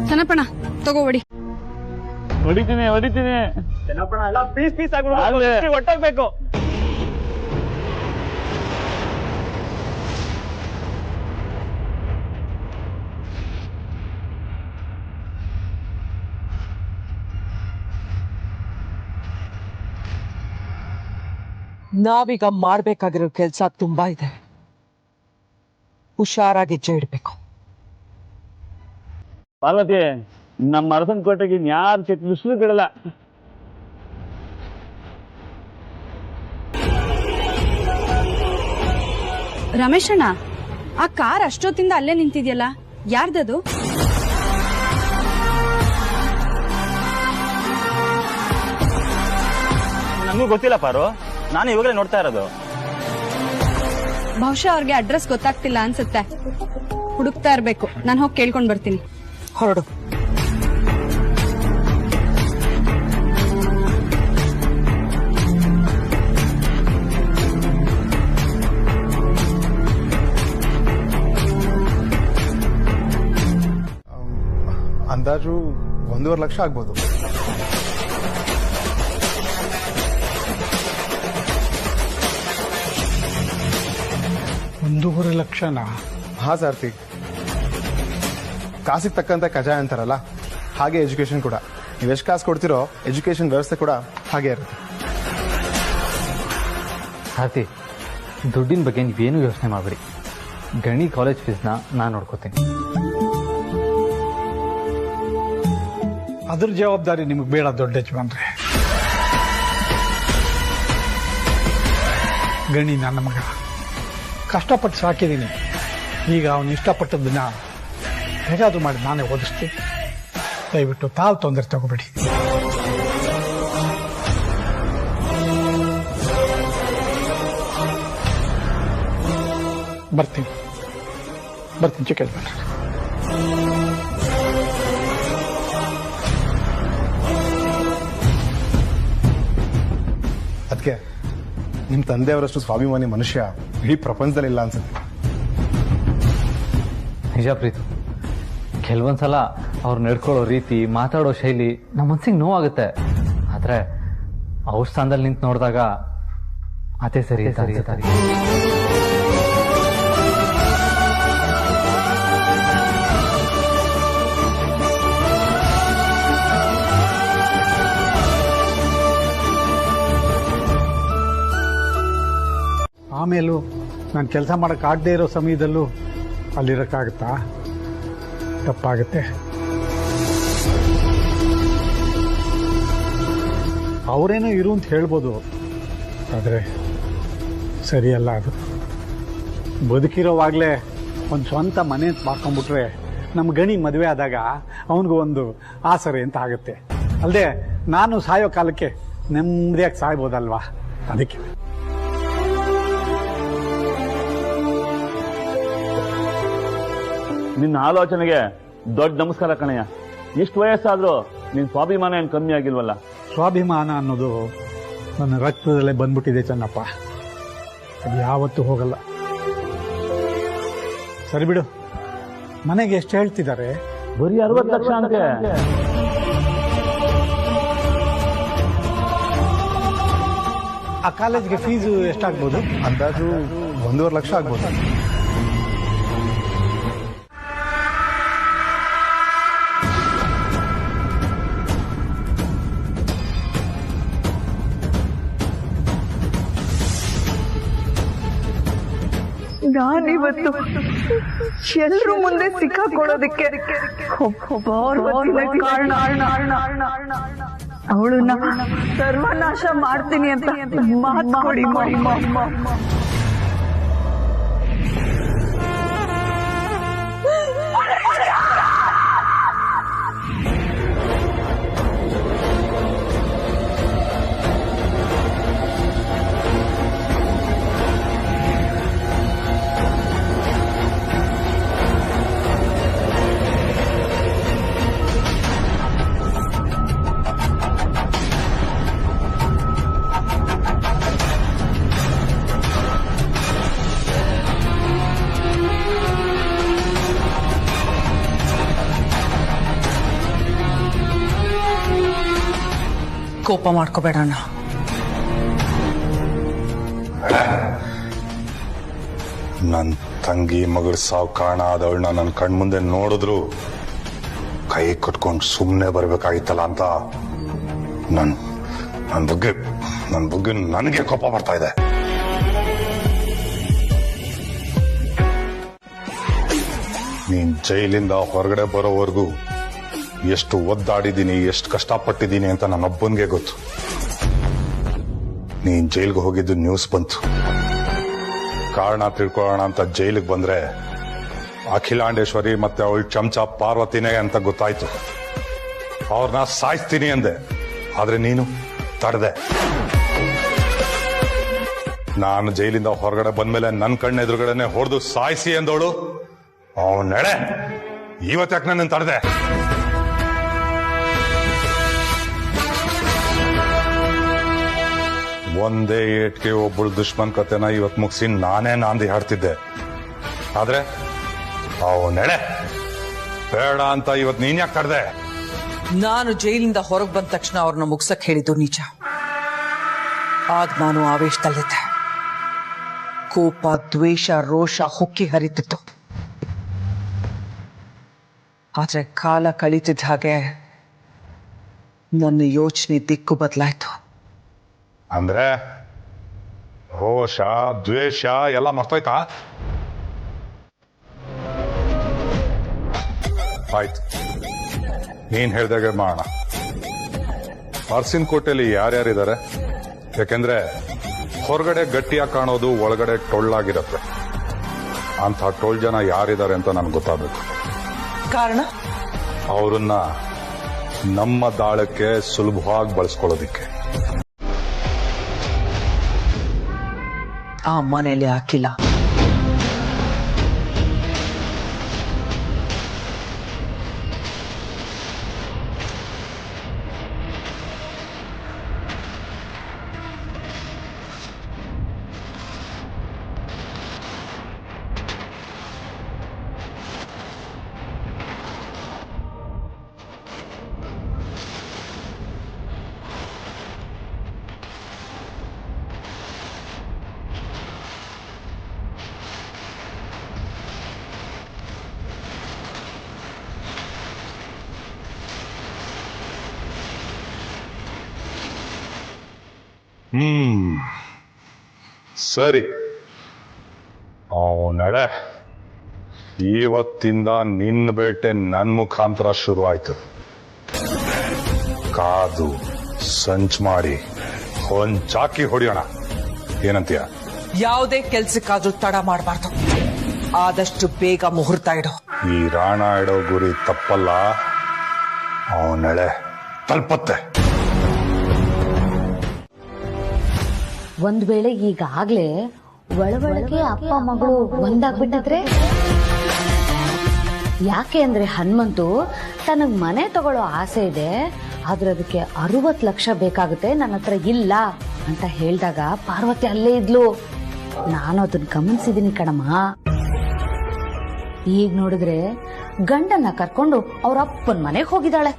ಚೆನ್ನಪ್ಪಣ ತಗೋ ಹೊಡಿ. ಹೊಡಿತೀನಿ ಹೊಡಿತೀನಿ. ಪೀಸ್ ಪೀಸ್ ಆಗಿ ಒಟ್ಟಾಗ್ಬೇಕು. ನಾವೀಗ ಮಾಡ್ಬೇಕಾಗಿರೋ ಕೆಲಸ ತುಂಬಾ ಇದೆ. ಹುಷಾರಾಗಿ ಹೆಜ್ಜೆ ಇಡ್ಬೇಕು. ಪಾರ್ವತಿ, ನಮ್ಮ ಅರಸನ್ ಕೋಟೆಗೆ ಯಾರು ಕೆಟ್ಟ ದೃಷ್ಟಿ ಬಿಡಲ್ಲ. ರಮೇಶಣ್ಣ, ಆ ಕಾರ್ ಅಷ್ಟೊತ್ತಿಂದ ಅಲ್ಲೇ ನಿಂತಿದ್ಯಲ್ಲ, ಯಾರ್ದದು? ನಮಗೂ ಗೊತ್ತಿಲ್ಲ ಪಾರು, ನಾನು ಇವಾಗಲೇ ನೋಡ್ತಾ ಇರೋದು. ಬಹುಶಃ ಅವ್ರಿಗೆ ಅಡ್ರೆಸ್ ಗೊತ್ತಾಗ್ತಿಲ್ಲ ಅನ್ಸುತ್ತೆ. ಹುಡುಕ್ತಾ ಇರ್ಬೇಕು. ನಾನು ಹೋಗಿ ಕೇಳ್ಕೊಂಡ್ ಬರ್ತೀನಿ. ಹೊರಡು. ಅಂದಾಜು 1.5 ಲಕ್ಷ ಆಗ್ಬೋದು. ಲಕ್ಷನಾ? ಹಾ ಸಾರ್ಥಿ, ಕಾಸಿಗೆ ತಕ್ಕಂತೆ ಕಜಾಯ ಅಂತಾರಲ್ಲ, ಹಾಗೆ ಎಜುಕೇಶನ್ ಕೂಡ. ನೀವು ಎಷ್ಟು ಕಾಸು ಕೊಡ್ತಿರೋ ಎಜುಕೇಶನ್ ವ್ಯವಸ್ಥೆ ಕೂಡ ಹಾಗೆ ಇರುತ್ತೆ. ಸಾರ್ಥಿ, ದುಡ್ಡಿನ ಬಗ್ಗೆ ನೀವೇನು ಯೋಚನೆ ಮಾಡಬೇಡಿ. ಗಣಿ ಕಾಲೇಜ್ ಫೀಸ್ನ ನಾನು ನೋಡ್ಕೋತೀನಿ. ಅದ್ರ ಜವಾಬ್ದಾರಿ ನಿಮಗೆ ಬೇಡ ದೊಡ್ಡ ಯಜಮಾನ್ರೆ. ಗಣಿ ನನ್ನ ಮಗ, ಕಷ್ಟಪಟ್ಟು ಸಾಕಿದ್ದೀನಿ. ಈಗ ಅವನು ಇಷ್ಟಪಟ್ಟದನ್ನ ಹೇಗಾದ್ರೂ ಮಾಡಿ ನಾನೇ ಓದಿಸ್ತೀನಿ. ದಯವಿಟ್ಟು ತಾವು ತೊಂದರೆ ತಗೋಬೇಡಿ. ಬರ್ತೀನಿ ಚಿಕ್ಕ ಯಜಮಾನ್ರೆ. ಅದಕ್ಕೆ ನಿಮ್ಮ ತಂದೆಯವರಷ್ಟು ಸ್ವಾಭಿಮಾನಿ ಮನುಷ್ಯ ಇಡೀ ಪ್ರಪಂಚದಲ್ಲಿ ಇಲ್ಲ ಅನ್ಸುತ್ತೆ. ನಿಜ ಪ್ರೀತು, ಕೆಲವೊಂದ್ಸಲ ಅವ್ರು ನಡ್ಕೊಳ್ಳೋ ರೀತಿ, ಮಾತಾಡೋ ಶೈಲಿ ನಮ್ಮ ಮನ್ಸಿಗೆ ನೋವಾಗುತ್ತೆ. ಆದ್ರೆ ಅವ್ರ ಸ್ಥಾನದಲ್ಲಿ ನಿಂತು ನೋಡಿದಾಗ ಅದೇ ಸರಿ ಸರಿ ಸರಿ. ಆಮೇಲೂ ನಾನು ಕೆಲಸ ಮಾಡೋಕ್ಕಾಗದೇ ಇರೋ ಸಮಯದಲ್ಲೂ ಅಲ್ಲಿರೋಕ್ಕಾಗುತ್ತಾ? ತಪ್ಪಾಗುತ್ತೆ. ಅವರೇನೋ ಇರು ಅಂತ ಹೇಳ್ಬೋದು, ಆದರೆ ಸರಿಯಲ್ಲ ಅದು. ಬದುಕಿರೋವಾಗಲೇ ಒಂದು ಸ್ವಂತ ಮನೆ ಮಾಡ್ಕೊಂಡ್ಬಿಟ್ರೆ ನಮ್ಮ ಗಣಿ ಮದುವೆ ಆದಾಗ ಅವನಿಗೂ ಒಂದು ಆಸರೆ ಅಂತ ಆಗುತ್ತೆ. ಅಲ್ಲದೆ ನಾನು ಸಾಯೋ ಕಾಲಕ್ಕೆ ನೆಮ್ಮದಿಯಾಗಿ ಸಾಯ್ಬೋದಲ್ವಾ? ಅದಕ್ಕೆ ನಿನ್ನ ಆಲೋಚನೆಗೆ ದೊಡ್ಡ ನಮಸ್ಕಾರ ಕಣಯ್ಯ. ಇಷ್ಟು ವಯಸ್ಸಾದ್ರೂ ನಿನ್ ಸ್ವಾಭಿಮಾನ ಏನ್ ಕಮ್ಮಿ ಆಗಿಲ್ವಲ್ಲ? ಸ್ವಾಭಿಮಾನ ಅನ್ನೋದು ನನ್ನ ರಕ್ತದಲ್ಲೇ ಬಂದ್ಬಿಟ್ಟಿದೆ ಚೆನ್ನಪ್ಪ. ಅದು ಯಾವತ್ತೂ ಹೋಗಲ್ಲ. ಸರಿ ಬಿಡು, ಮನೆಗೆ ಎಷ್ಟು ಹೇಳ್ತಿದ್ದಾರೆ? ಬರೀ 60 ಲಕ್ಷ ಅಂತೆ. ಆ ಕಾಲೇಜ್ಗೆ ಫೀಸು ಎಷ್ಟಾಗ್ಬೋದು? ಅಂದಾಜು 1.5 ಲಕ್ಷ ಆಗ್ಬೋದು. ನಾನಿವತ್ತು ಎಲ್ರೂ ಮುಂದೆ ಸಿಕ್ಕಾಕೊಳ್ಳೋದಕ್ಕೆ ಕಾರಣ. ಅವಳನ್ನ ಸರ್ವನಾಶ ಮಾಡ್ತೀನಿ ಅಂತ ಮಾತು ಕೊಡಿ. ಕೋಪ ಮಾಡ್ಕೋಬೇಡಣ್ಣ. ನನ್ನ ತಂಗಿ ಮಗಳ ಸಾವು ಕಾರಣ ಆದವಳನ್ನ ನನ್ನ ಕಣ್ಮುಂದೆ ನೋಡಿದ್ರು ಕೈ ಕಟ್ಕೊಂಡು ಸುಮ್ಮನೆ ಬರ್ಬೇಕಾಗಿತ್ತಲ್ಲ ಅಂತ ನನ್ನ ಬಗ್ಗೆ ನನಗೆ ಕೋಪ ಬರ್ತಾ ಇದೆ. ನೀನ್ ಜೈಲಿಂದ ಹೊರಗಡೆ ಬರೋವರೆಗೂ ಎಷ್ಟು ಒದ್ದಾಡಿದ್ದೀನಿ, ಎಷ್ಟು ಕಷ್ಟಪಟ್ಟಿದ್ದೀನಿ ಅಂತ ನನ್ನೊಬ್ಬನಿಗೆ ಗೊತ್ತು. ನೀನ್ ಜೈಲ್ಗೆ ಹೋಗಿದ್ದು ನ್ಯೂಸ್ ಬಂತು. ಕಾರಣ ತಿಳ್ಕೊಳ್ಳೋಣ ಅಂತ ಜೈಲಿಗೆ ಬಂದ್ರೆ ಅಖಿಲಾಂಡೇಶ್ವರಿ ಮತ್ತೆ ಅವಳ ಚಮಚ ಪಾರ್ವತಿನೇ ಅಂತ ಗೊತ್ತಾಯ್ತು. ಅವ್ರನ್ನ ಸಾಯಿಸ್ತೀನಿ ಅಂದೆ, ಆದ್ರೆ ನೀನು ತಡೆದೆ. ನಾನು ಜೈಲಿಂದ ಹೊರಗಡೆ ಬಂದ್ಮೇಲೆ ನನ್ನ ಕಣ್ಣೆದುರುಗಡೆನೆ ಹೊಡೆದು ಸಾಯಿಸಿ ಅಂದವಳು ಅವನ ನಡೆ. ಇವತ್ತಾಕೆ ನನ್ನ ತಡೆದೆ? ಒಂದೇ ಏಟ್ಗೆ ಒಬ್ಬಳು ದುಶ್ಮನ್ ಕತೆನ ಇವತ್ತು ಮುಗಿಸಿ ನಾನೇ ನಾಂದಿ ಹಾಡ್ತಿದ್ದೆ. ಆದ್ರೆ ಅವನ ನಡೆ ಬೇಡ ಅಂತ ಇವತ್ತು ನೀನ್ ಯಾಕೆ ತಡೆದೆ? ನಾನು ಜೈಲಿಂದ ಹೊರಗೆ ಬಂದ ತಕ್ಷಣ ಅವ್ರನ್ನ ಮುಗ್ಸಕ್ ಹೇಳಿದ್ದು ನಿಜ. ಆಗ ನಾನು ಆವೇಶದಲ್ಲಿದ್ದೆ. ಕೋಪ, ದ್ವೇಷ, ರೋಷ ಹೊಕ್ಕಿ ಹರಿತಿತ್ತು. ಆದ್ರೆ ಕಾಲ ಕಳೀತಿದ್ದ ಹಾಗೆ ನನ್ನ ಯೋಚನೆ ದಿಕ್ಕು ಬದಲಾಯ್ತು. ಅಂದ್ರೆ ರೋಷ, ದ್ವೇಷ ಎಲ್ಲ ಮರ್ತೋಯ್ತಾ? ಆಯ್ತು, ನೀನ್ ಹೇಳ್ದಾಗೆ ಮಾಡೋಣ. ಅರಸಿನಕೋಟೆಯಲ್ಲಿ ಯಾರ್ಯಾರಿದ್ದಾರೆ? ಯಾಕೆಂದ್ರೆ ಹೊರಗಡೆ ಗಟ್ಟಿಯಾಗಿ ಕಾಣೋದು, ಒಳಗಡೆ ಟೊಳ್ಳಾಗಿರತ್ತೆ. ಅಂತ ಟೊಳ್ ಜನ ಯಾರಿದ್ದಾರೆ ಅಂತ ನನ್ಗೆ ಗೊತ್ತಾಗಬೇಕು. ಕಾರಣ? ಅವರನ್ನ ನಮ್ಮ ದಾಳಕ್ಕೆ ಸುಲಭವಾಗಿ ಬಳಸ್ಕೊಳ್ಳೋದಿಕ್ಕೆ. ಆ ಮನೆಯಲ್ಲಿ ಹಾಕಿಲ್ಲ. ಸರಿ, ನಡೆ. ಇವತ್ತಿಂದ ನಿನ್ನ ಬೇಟೆ ನನ್ ಮುಖಾಂತರ ಶುರು ಆಯ್ತು. ಕಾದು ಸಂಚ್ ಮಾಡಿ ಒಂದ್ ಚಾಕಿ ಹೊಡಿಯೋಣ. ಏನಂತೀಯ? ಯಾವುದೇ ಕೆಲ್ಸಕ್ಕಾದ್ರೂ ತಡ ಮಾಡಬಾರ್ದು. ಆದಷ್ಟು ಬೇಗ ಮುಹೂರ್ತ ಇಡು. ಈ ರಾಣ ಇಡೋ ಗುರಿ ತಪ್ಪಲ್ಲ. ನಡೆ ತಲುಪತ್ತೆ. ಒಂದ್ ವೇಳೆ ಈಗಾಗ್ಲೇ ಒಳಗೆ ಅಪ್ಪ ಮಗಳು ಒಂದಾಗ್ಬಿಟ್ಟಿದ್ರೆ? ಯಾಕೆ ಅಂದ್ರೆ ಹನುಮಂತು ತನಗ್ ಮನೆ ತಗೊಳ್ಳೋ ಆಸೆ ಇದೆ, ಆದ್ರೆ ಅದಕ್ಕೆ 60 ಲಕ್ಷ ಬೇಕಾಗುತ್ತೆ, ನನ್ನ ಹತ್ರ ಇಲ್ಲ ಅಂತ ಹೇಳಿದಾಗ ಪಾರ್ವತಿ ಅಲ್ಲೇ ಇದ್ಲು. ನಾನು ಅದನ್ನ ಗಮನಿಸಿದೀನಿ ಕಣಮ್ಮ. ಈಗ ನೋಡಿದ್ರೆ ಗಂಡನ್ನ ಕರ್ಕೊಂಡು ಅವ್ರ ಅಪ್ಪನ ಮನೆಗೆ ಹೋಗಿದ್ದಾಳೆ.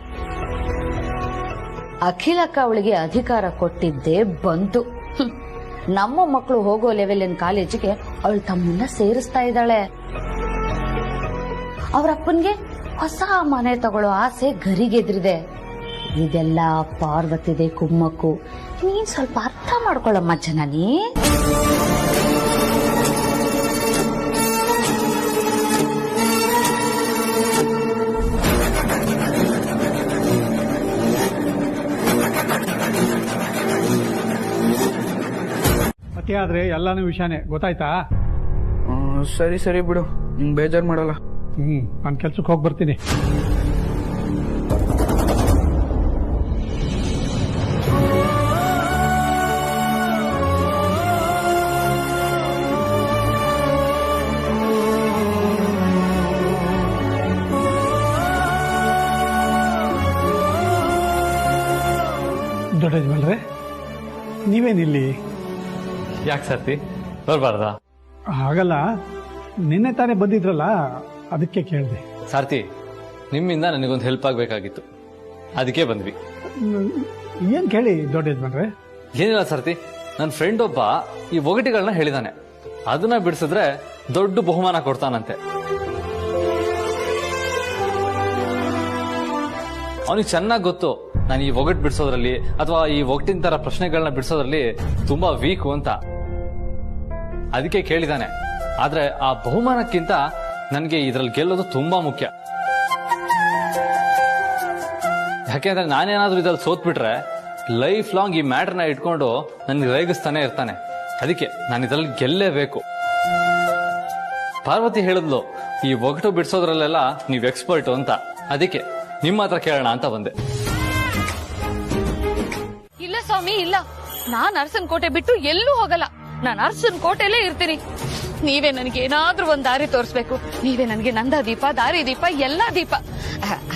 ಅಖಿಲಕ್ಕ ಅವಳಿಗೆ ಅಧಿಕಾರ ಕೊಟ್ಟಿದ್ದೇ ಬಂತು. ನಮ್ಮ ಮಕ್ಕಳು ಹೋಗೋ ಲೆವೆಲಿನ ಕಾಲೇಜಿಗೆ ಅವಳು ತಮ್ಮನ್ನ ಸೇರಿಸ್ತಾ ಇದ್ದಾಳೆ. ಅವ್ರಪ್ಪನ್ಗೆ ಹೊಸ ಮನೆ ತಗೊಳ್ಳೋ ಆಸೆ ಗರಿಗೆದ್ರಿದೆ. ಇದೆಲ್ಲ ಪಾರ್ವತಿದೆ ಕುಮ್ಮಕ್ಕು. ನೀನ್ ಸ್ವಲ್ಪ ಅರ್ಥ ಮಾಡ್ಕೊಳ್ಳಮ್ಮ ಜನನಿ. ಮತ್ತೆ ಆದ್ರೆ ಎಲ್ಲಾನು ವಿಷಯನೇ ಗೊತ್ತಾಯ್ತಾ? ಸರಿ ಸರಿ ಬಿಡು, ಬೇಜಾರು ಮಾಡಲ್ಲ. ನಾನು ಕೆಲ್ಸಕ್ಕೆ ಹೋಗಿ ಬರ್ತೀನಿ. ದೊಡ್ಡ ಯಜಮಾನ್ರೆ, ನೀವೇನಿಲ್ಲಿ? ಯಾಕೆ ಸರ್ತಿ ಬರ್ಬಾರ್ದಾ? ಹಾಗಲ್ಲ, ನಿನ್ನೆ ತಾನೇ ಬಂದಿದ್ರಲ್ಲ, ಅದಕ್ಕೆ ಕೇಳಿದೆ. ಸಾರ್ಥಿ, ನಿಮ್ಮಿಂದ ನನಗೊಂದು ಹೆಲ್ಪ್ ಆಗಬೇಕಾಗಿತ್ತು, ಅದಕ್ಕೆ ಬಂದ್ವಿ. ಏನ್ ಕೇಳಿ ದೊಡ್ಡ ಯಜಮಾನ್ರೆ? ಏನಿಲ್ಲ ಸರ್ತಿ, ನನ್ನ ಫ್ರೆಂಡ್ ಒಬ್ಬ ಈ ಒಗಟಿಗಳನ್ನ ಹೇಳಿದಾನೆ. ಅದನ್ನ ಬಿಡಿಸಿದ್ರೆ ದೊಡ್ಡ ಬಹುಮಾನ ಕೊಡ್ತಾನಂತೆ. ಅವನಿಗೆ ಚೆನ್ನಾಗಿ ಗೊತ್ತು ನಾನು ಈ ಒಗಟ್ ಬಿಡಿಸೋದ್ರಲ್ಲಿ ಅಥವಾ ಈ ಒಗಟಿನ ತರ ಪ್ರಶ್ನೆಗಳನ್ನ ಬಿಡಿಸೋದ್ರಲ್ಲಿ ತುಂಬಾ ವೀಕು ಅಂತ. ಅದಕ್ಕೆ ಕೇಳಿದಾನೆ. ಆದ್ರೆ ಆ ಬಹುಮಾನಕ್ಕಿಂತ ನನಗೆ ಇದ್ರಲ್ಲಿ ಗೆಲ್ಲೋದು ತುಂಬಾ ಮುಖ್ಯ. ಯಾಕೆಂದ್ರೆ ನಾನೇನಾದ್ರೂ ಇದ್ರಲ್ಲಿ ಸೋತ್ಬಿಟ್ರೆ ಲೈಫ್ ಲಾಂಗ್ ಈ ಮ್ಯಾಟರ್ನ ಇಟ್ಕೊಂಡು ನನ್ಗೆ ರೇಗಿಸ್ತಾನೆ ಇರ್ತಾನೆ. ಅದಕ್ಕೆ ನಾನು ಇದ್ರಲ್ಲಿ ಗೆಲ್ಲೇಬೇಕು. ಪಾರ್ವತಿ ಹೇಳಿದ್ಲು ಈ ಒಗಟು ಬಿಡಿಸೋದ್ರಲ್ಲೆಲ್ಲ ನೀವು ಎಕ್ಸ್ಪರ್ಟ್ ಅಂತ. ಅದಕ್ಕೆ ನಿಮ್ಮ ಹತ್ರ ಕೇಳೋಣ ಅಂತ ಬಂದೆ. ಇಲ್ಲ ಸ್ವಾಮಿ, ಇಲ್ಲ. ನಾನ್ ಅರಸನ್ ಕೋಟೆ ಬಿಟ್ಟು ಎಲ್ಲೂ ಹೋಗಲ್ಲ. ನಾನು ಅರಸನ್ ಕೋಟೆಲ್ಲೇ ಇರ್ತೀನಿ. ನೀವೇ ನನಗೆ ಏನಾದ್ರೂ ಒಂದ್ ದಾರಿ ತೋರಿಸ್ಬೇಕು. ನೀವೇ ನನಗೆ ನಂದ ದೀಪ, ದಾರಿ ದೀಪ, ಎಲ್ಲಾ ದೀಪ.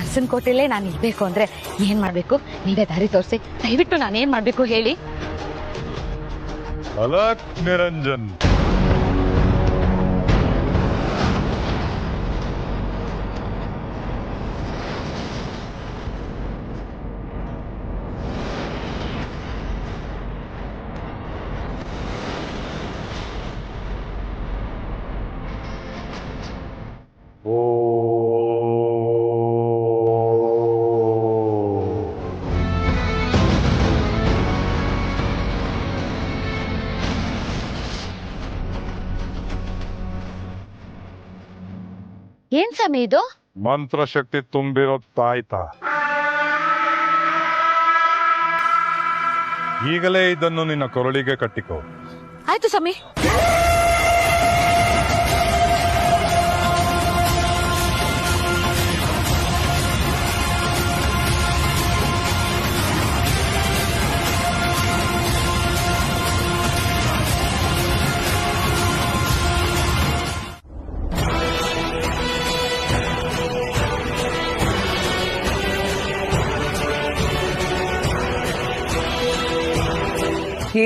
ಅರಸನ್ ಕೋಟೆಲ್ಲೇ ನಾನು ಇರ್ಬೇಕು ಅಂದ್ರೆ ಏನ್ ಮಾಡ್ಬೇಕು? ನೀವೇ ದಾರಿ ತೋರಿಸಿ. ದಯವಿಟ್ಟು ನಾನೇನ್ ಮಾಡ್ಬೇಕು ಹೇಳಿ. ಅಲಕ್ ನಿರಂಜನ್, ಏನ್ ಸ್ವಾಮಿ ಇದು? ಮಂತ್ರಶಕ್ತಿ ತುಂಬಿರೋ ತಾಯ್ತ. ಈಗಲೇ ಇದನ್ನು ನಿನ್ನ ಕೊರಳಿಗೆ ಕಟ್ಟಿಕೋ. ಆಯ್ತು ಸ್ವಾಮಿ.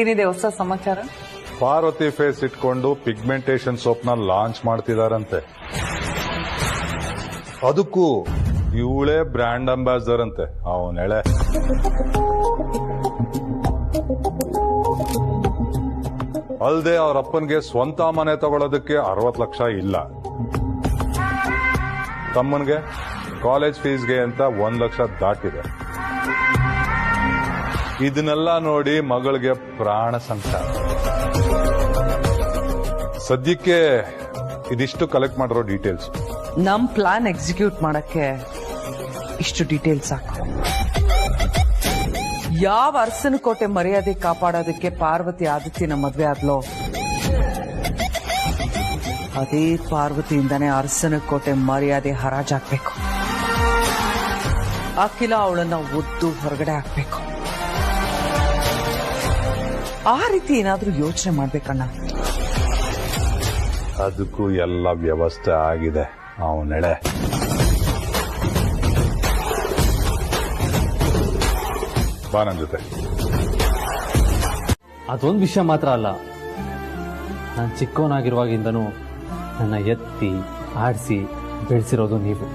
ಏನಿದೆ ಹೊಸ ಸಮಾಚಾರ? ಪಾರ್ವತಿ ಫೇಸ್ ಇಟ್ಕೊಂಡು ಪಿಗ್ಮೆಂಟೇಶನ್ ಸೋಪ್ ನ ಲಾಂಚ್ ಮಾಡ್ತಿದಾರಂತೆ. ಅದಕ್ಕೂ ಇವಳೇ ಬ್ರ್ಯಾಂಡ್ ಅಂಬಾಸಿಡರ್ ಅಂತೆ. ಅವನೆಳೆ ಅಲ್ದೆ ಅವ್ರ ಅಪ್ಪನ್ಗೆ ಸ್ವಂತ ಮನೆ ತಗೊಳ್ಳೋದಕ್ಕೆ 60 ಲಕ್ಷ ಇಲ್ಲ. ತಮ್ಮನ್ಗೆ ಕಾಲೇಜ್ ಫೀಸ್ಗೆ ಅಂತ 1 ಲಕ್ಷ ದಾಟಿದೆ. ಇದನ್ನೆಲ್ಲ ನೋಡಿ ಮಗಳಿಗೆ ಪ್ರಾಣ ಸಂಕಟ. ಸದ್ಯಕ್ಕೆ ಇದಿಷ್ಟು ಕಲೆಕ್ಟ್ ಮಾಡಿರೋ ಡೀಟೇಲ್ಸ್. ನಮ್ ಪ್ಲಾನ್ ಎಕ್ಸಿಕ್ಯೂಟ್ ಮಾಡಕ್ಕೆ ಇಷ್ಟು ಡೀಟೇಲ್ಸ್ ಸಾಕು. ಯಾವ ಅರಸನ ಕೋಟೆ ಮರ್ಯಾದೆ ಕಾಪಾಡೋದಕ್ಕೆ ಪಾರ್ವತಿ ಆದಿತ್ಯನ ಮದ್ವೆ ಆದ್ಲೋ ಅದೇ ಪಾರ್ವತಿಯಿಂದಾನೇ ಅರಸನ ಕೋಟೆ ಮರ್ಯಾದೆ ಹರಾಜಾಕ್ಬೇಕು. ಅಖಿಲ ಅವಳನ್ನ ಒದ್ದು ಹೊರಗಡೆ ಹಾಕ್ಬೇಕು. ಆ ರೀತಿ ಏನಾದ್ರೂ ಯೋಚನೆ ಮಾಡ್ಬೇಕಣ್ಣ. ಅದಕ್ಕೂ ಎಲ್ಲ ವ್ಯವಸ್ಥೆ ಆಗಿದೆ. ಅವನೆಳೆ ಬಾ ನನ್ನ ಜೊತೆ. ಅದೊಂದು ವಿಷಯ ಮಾತ್ರ ಅಲ್ಲ, ನಾನು ಚಿಕ್ಕವನಾಗಿರುವಾಗಿಂದನೂ ನನ್ನ ಎತ್ತಿ ಆಡಿಸಿ ಬೆಳೆಸಿರೋದು ನೀವು.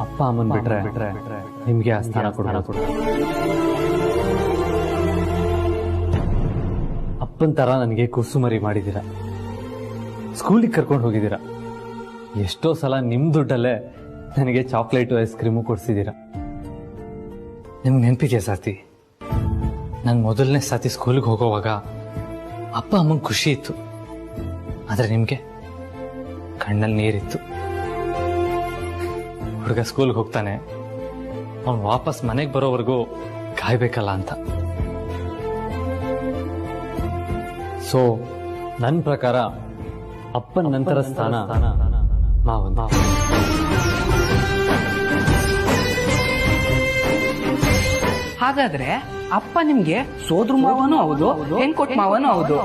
ಅಪ್ಪ ಅಮ್ಮನ್ ಬಿಟ್ರೆ ನಿಮ್ಗೆ ಆ ಸ್ಥಾನ ಕೊಡೋದು. ಅಪ್ಪನ ತರ ನನಗೆ ಕುಸುಮರಿ ಮಾಡಿದ್ದೀರಾ, ಸ್ಕೂಲಿಗೆ ಕರ್ಕೊಂಡು ಹೋಗಿದ್ದೀರಾ, ಎಷ್ಟೋ ಸಲ ನಿಮ್ ದುಡ್ಡಲ್ಲೇ ನನಗೆ ಚಾಕ್ಲೇಟು ಐಸ್ ಕ್ರೀಮು ಕೊಡಿಸಿದ್ದೀರಾ. ನಿಮ್ಗೆ ನೆನಪಿಗೆ ಸಾತಿ, ನಾನು ಮೊದಲನೇ ಸಾತಿ ಸ್ಕೂಲಿಗೆ ಹೋಗೋವಾಗ ಅಪ್ಪ ಅಮ್ಮಂಗೆ ಖುಷಿ ಇತ್ತು, ಆದ್ರೆ ನಿಮ್ಗೆ ಕಣ್ಣಲ್ಲಿ ನೀರಿತ್ತು. ಹುಡುಗ ಸ್ಕೂಲ್ಗೆ ಹೋಗ್ತಾನೆ, ಅವನು ವಾಪಸ್ ಮನೆಗೆ ಬರೋವರೆಗೂ ಕಾಯ್ಬೇಕಲ್ಲ ಅಂತ. ಸೊ ನನ್ನ ಪ್ರಕಾರ ಅಪ್ಪನ ನಂತರ ಸ್ಥಾನ ಮಾವನ್. ಹಾಗಾದ್ರೆ ಅಪ್ಪ ನಿಮ್ಗೆ ಸೋದ್ರ ಮಾವನೂ ಹೌದು, ಹೆಣ್ಕೊಟ್ ಮಾವನೂ ಹೌದು.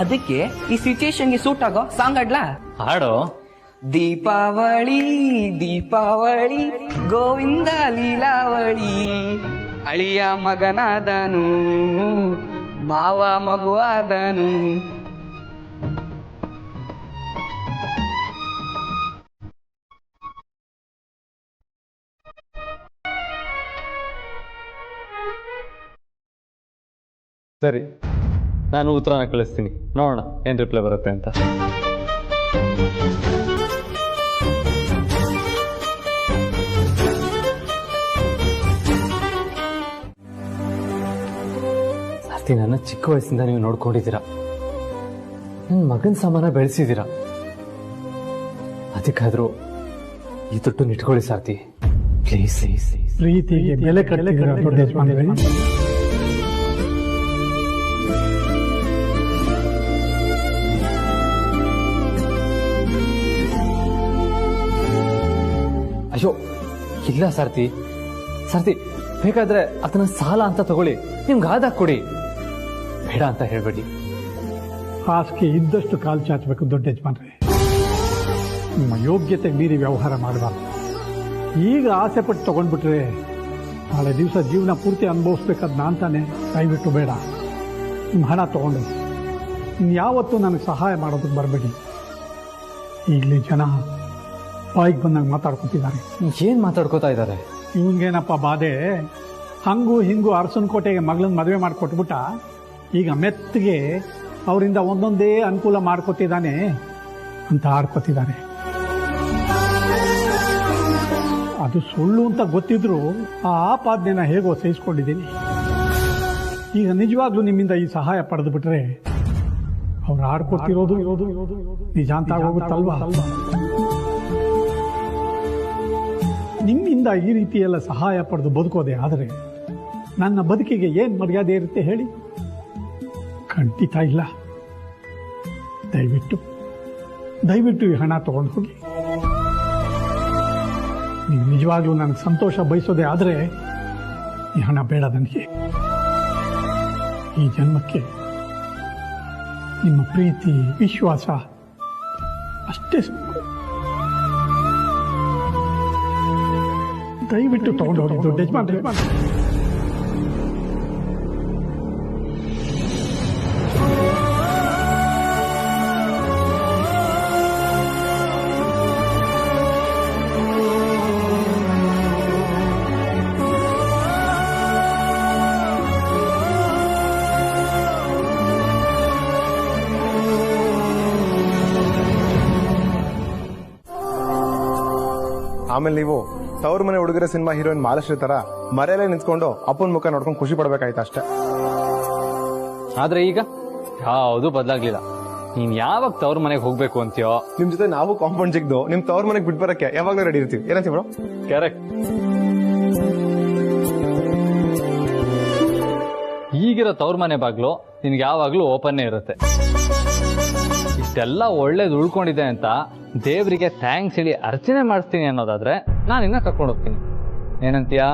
ಅದಕ್ಕೆ ಈ ಸಿಚುಯೇಷನ್ಗೆ ಸೂಟ್ ಆಗೋ ಸಾಂಗ್ ಆಡ್ಲಾ? ಹಾಡೋ. ದೀಪಾವಳಿ ದೀಪಾವಳಿ ಗೋವಿಂದ ಲೀಲಾವಳಿ, ಅಳಿಯ ಮಗನಾದನು ಮಾವ ಮಗುವಾದನು. ಸರಿ, ನಾನು ಉತ್ತರನ ಕಳಿಸ್ತೀನಿ, ನೋಡೋಣ ಏನು ರಿಪ್ಲೈ ಬರುತ್ತೆ ಅಂತ. ಸಾರ್ಥಿ, ನನ್ನ ಚಿಕ್ಕ ವಯಸ್ಸಿಂದ ನೀವು ನೋಡ್ಕೊಂಡಿದ್ದೀರಾ, ನನ್ನ ಮಗನ ಸಮಾನ ಬೆಳೆಸಿದ್ದೀರಾ. ಅದಕ್ಕಾದ್ರೂ ಈ ದುಡ್ಡು ಇಟ್ಕೊಳ್ಳಿ ಸಾರ್ಥಿ, ಪ್ಲೀಸ್. ಪ್ರೀತಿಗೆ ಬೆಲೆ ಕಟ್ಟಲಿಕ್ಕೆ ದೊಡ್ಡ ಯಜಮಾನ್ರೆ. ಅಯ್ಯೋ ಇಲ್ಲ ಸಾರ್ಥಿ, ಬೇಕಾದ್ರೆ ಅದನ್ನ ಸಾಲ ಅಂತ ತಗೊಳ್ಳಿ, ನಿಮ್ಗೆ ಆದಾಗ ಕೊಡಿ, ಬೇಡ ಅಂತ ಹೇಳ್ಬೇಡಿ. ಹಾಸಿಗೆ ಇದ್ದಷ್ಟು ಕಾಲು ಚಾಚಬೇಕು ದೊಡ್ಡ ಯಜಮಾನ್ರೆ. ನಿಮ್ಮ ಯೋಗ್ಯತೆಗೆ ಮೀರಿ ವ್ಯವಹಾರ ಮಾಡಬಾರ್ದು. ಈಗ ಆಸೆ ಪಟ್ಟು ತಗೊಂಡ್ಬಿಟ್ರೆ ನಾಳೆ ದಿವಸ ಜೀವನ ಪೂರ್ತಿ ಅನುಭವಿಸ್ಬೇಕಾದ್ ನಾನು ತಾನೆ. ದಯವಿಟ್ಟು ಬೇಡ. ನಿಮ್ಮ ಹಣ ತಗೊಂಡು ಇನ್ಯಾವತ್ತೂ ನನಗೆ ಸಹಾಯ ಮಾಡೋದಕ್ಕೆ ಬರಬೇಡಿ. ಈಗಲೇ ಜನ ಬಾಯಿಗೆ ಬಂದಾಗ ಮಾತಾಡ್ಕೊತಿದ್ದಾರೆ. ಏನ್ ಮಾತಾಡ್ಕೋತಾ ಇದ್ದಾರೆ? ಇವನ್ಗೇನಪ್ಪ ಬಾಧೆ, ಹಂಗೂ ಹಿಂಗೂ ಅರಸನ ಕೋಟೆಗೆ ಮಗಳನ್ನ ಮದುವೆ ಮಾಡಿಕೊಟ್ಬಿಟ್ಟ, ಈಗ ಮೆತ್ತಿಗೆ ಅವರಿಂದ ಒಂದೊಂದೇ ಅನುಕೂಲ ಮಾಡ್ಕೊತಿದ್ದಾನೆ ಅಂತ ಆಡ್ಕೊತಿದ್ದಾರೆ. ಅದು ಸುಳ್ಳು ಅಂತ ಗೊತ್ತಿದ್ರು ಆ ಆಪಾದನೆನ ಹೇಗೋ ಸಹಿಸ್ಕೊಂಡಿದ್ದೀನಿ. ಈಗ ನಿಜವಾಗ್ಲೂ ನಿಮ್ಮಿಂದ ಈ ಸಹಾಯ ಪಡೆದು ಬಿಟ್ರೆ ಅವ್ರು ಆಡ್ಕೊತಿರೋದು ನಿಜ ಅಂತ ಆಗೋಗುತ್ತಲ್ವಾ? ನಿಮ್ಮಿಂದ ಈ ರೀತಿಯೆಲ್ಲ ಸಹಾಯ ಪಡೆದು ಬದುಕೋದೆ ಆದರೆ ನನ್ನ ಬದುಕಿಗೆ ಏನ್ ಮರ್ಯಾದೆ ಇರುತ್ತೆ ಹೇಳಿ? ಖಂಡಿತ ಇಲ್ಲ. ದಯವಿಟ್ಟು ಈ ಹಣ ತಗೊಂಡು ಹೋಗಿ. ನೀವು ನಿಜವಾಗ್ಲೂ ನನಗೆ ಸಂತೋಷ ಬಯಸೋದೆ ಆದರೆ ಈ ಹಣ ಬೇಡ ನನಗೆ. ಈ ಜನ್ಮಕ್ಕೆ ನಿಮ್ಮ ಪ್ರೀತಿ, ವಿಶ್ವಾಸ ಅಷ್ಟೇ ಸಾಕು. ದಯವಿಟ್ಟು ತಗೊಂಡು ಹೋಗಿ ದೊಡ್ಡ ಯಜಮಾನ್ರೆ. ಆಮೇಲೆ ನೀವು ತವ್ರ ಮನೆ ಹುಡುಗರ ಸಿನಿಮಾ ಹೀರೋಯಿನ್ ಮಾಲಶ್ರೀ ತರ ಮರೆಯಲ್ಲೇ ನಿಂತ್ಕೊಂಡು ಅಪ್ಪನ ಮುಖ ನೋಡ್ಕೊಂಡು ಖುಷಿ ಪಡ್ಬೇಕಾಯ್ತು ಅಷ್ಟೇ. ಆದ್ರೆ ಈಗ ಯಾವುದು ಬದಲಾಗ್ಲಿಲ್ಲ. ನೀನ್ ಯಾವಾಗ ತವ್ರ ಮನೆಗೆ ಹೋಗ್ಬೇಕು ಅಂತೀಯೋ, ನಿಮ್ ಜೊತೆ ನಾವು ಕಾಂಪೌಂಡ್ ಸಿಗ್ದು ನಿಮ್ ತವ್ರ ಮನೆಗೆ ಬಿಟ್ಟು ಬರಕ್ಕೆ ಯಾವಾಗ್ಲೂ ರೆಡಿ ಇರ್ತೀವಿ. ಏನಂತೀವಿ ಬ್ರೋ? ಕರೆಕ್ಟ್. ಈಗಿರೋ ತವ್ರ ಮನೆ ಬಾಗ್ಲು ನಿನ್ಗೆ ಯಾವಾಗ್ಲೂ ಓಪನ್ನೇ ಇರುತ್ತೆ. ಇಷ್ಟೆಲ್ಲ ಒಳ್ಳೇದು ಉಳ್ಕೊಂಡಿದೆ ಅಂತ ದೇವರಿಗೆ ಥ್ಯಾಂಕ್ಸ್ ಹೇಳಿ ಅರ್ಚನೆ ಮಾಡಿಸ್ತೀನಿ ಅನ್ನೋದಾದ್ರೆ ನಾನು ಇನ್ನ ಕರ್ಕೊಂಡು ಹೋಗ್ತೀನಿ. ಏನಂತೀಯಾ?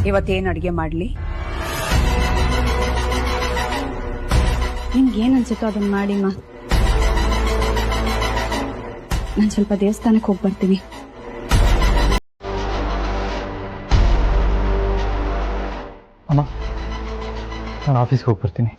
ಇವತ್ತೇನ್ ಅಡಿಗೆ ಮಾಡ್ಲಿ? ನಿಮ್ಗೇನ್ ಅನ್ಸುತ್ತೋ ಅದನ್ನ ಮಾಡಿಮ್ಮ. ನಾನು ಸ್ವಲ್ಪ ದೇವಸ್ಥಾನಕ್ಕೆ ಹೋಗಿ ಬರ್ತೀನಿ. ಅಮ್ಮ, ನಾನು ಆಫೀಸ್ಗೆ ಹೋಗಿ ಬರ್ತೀನಿ.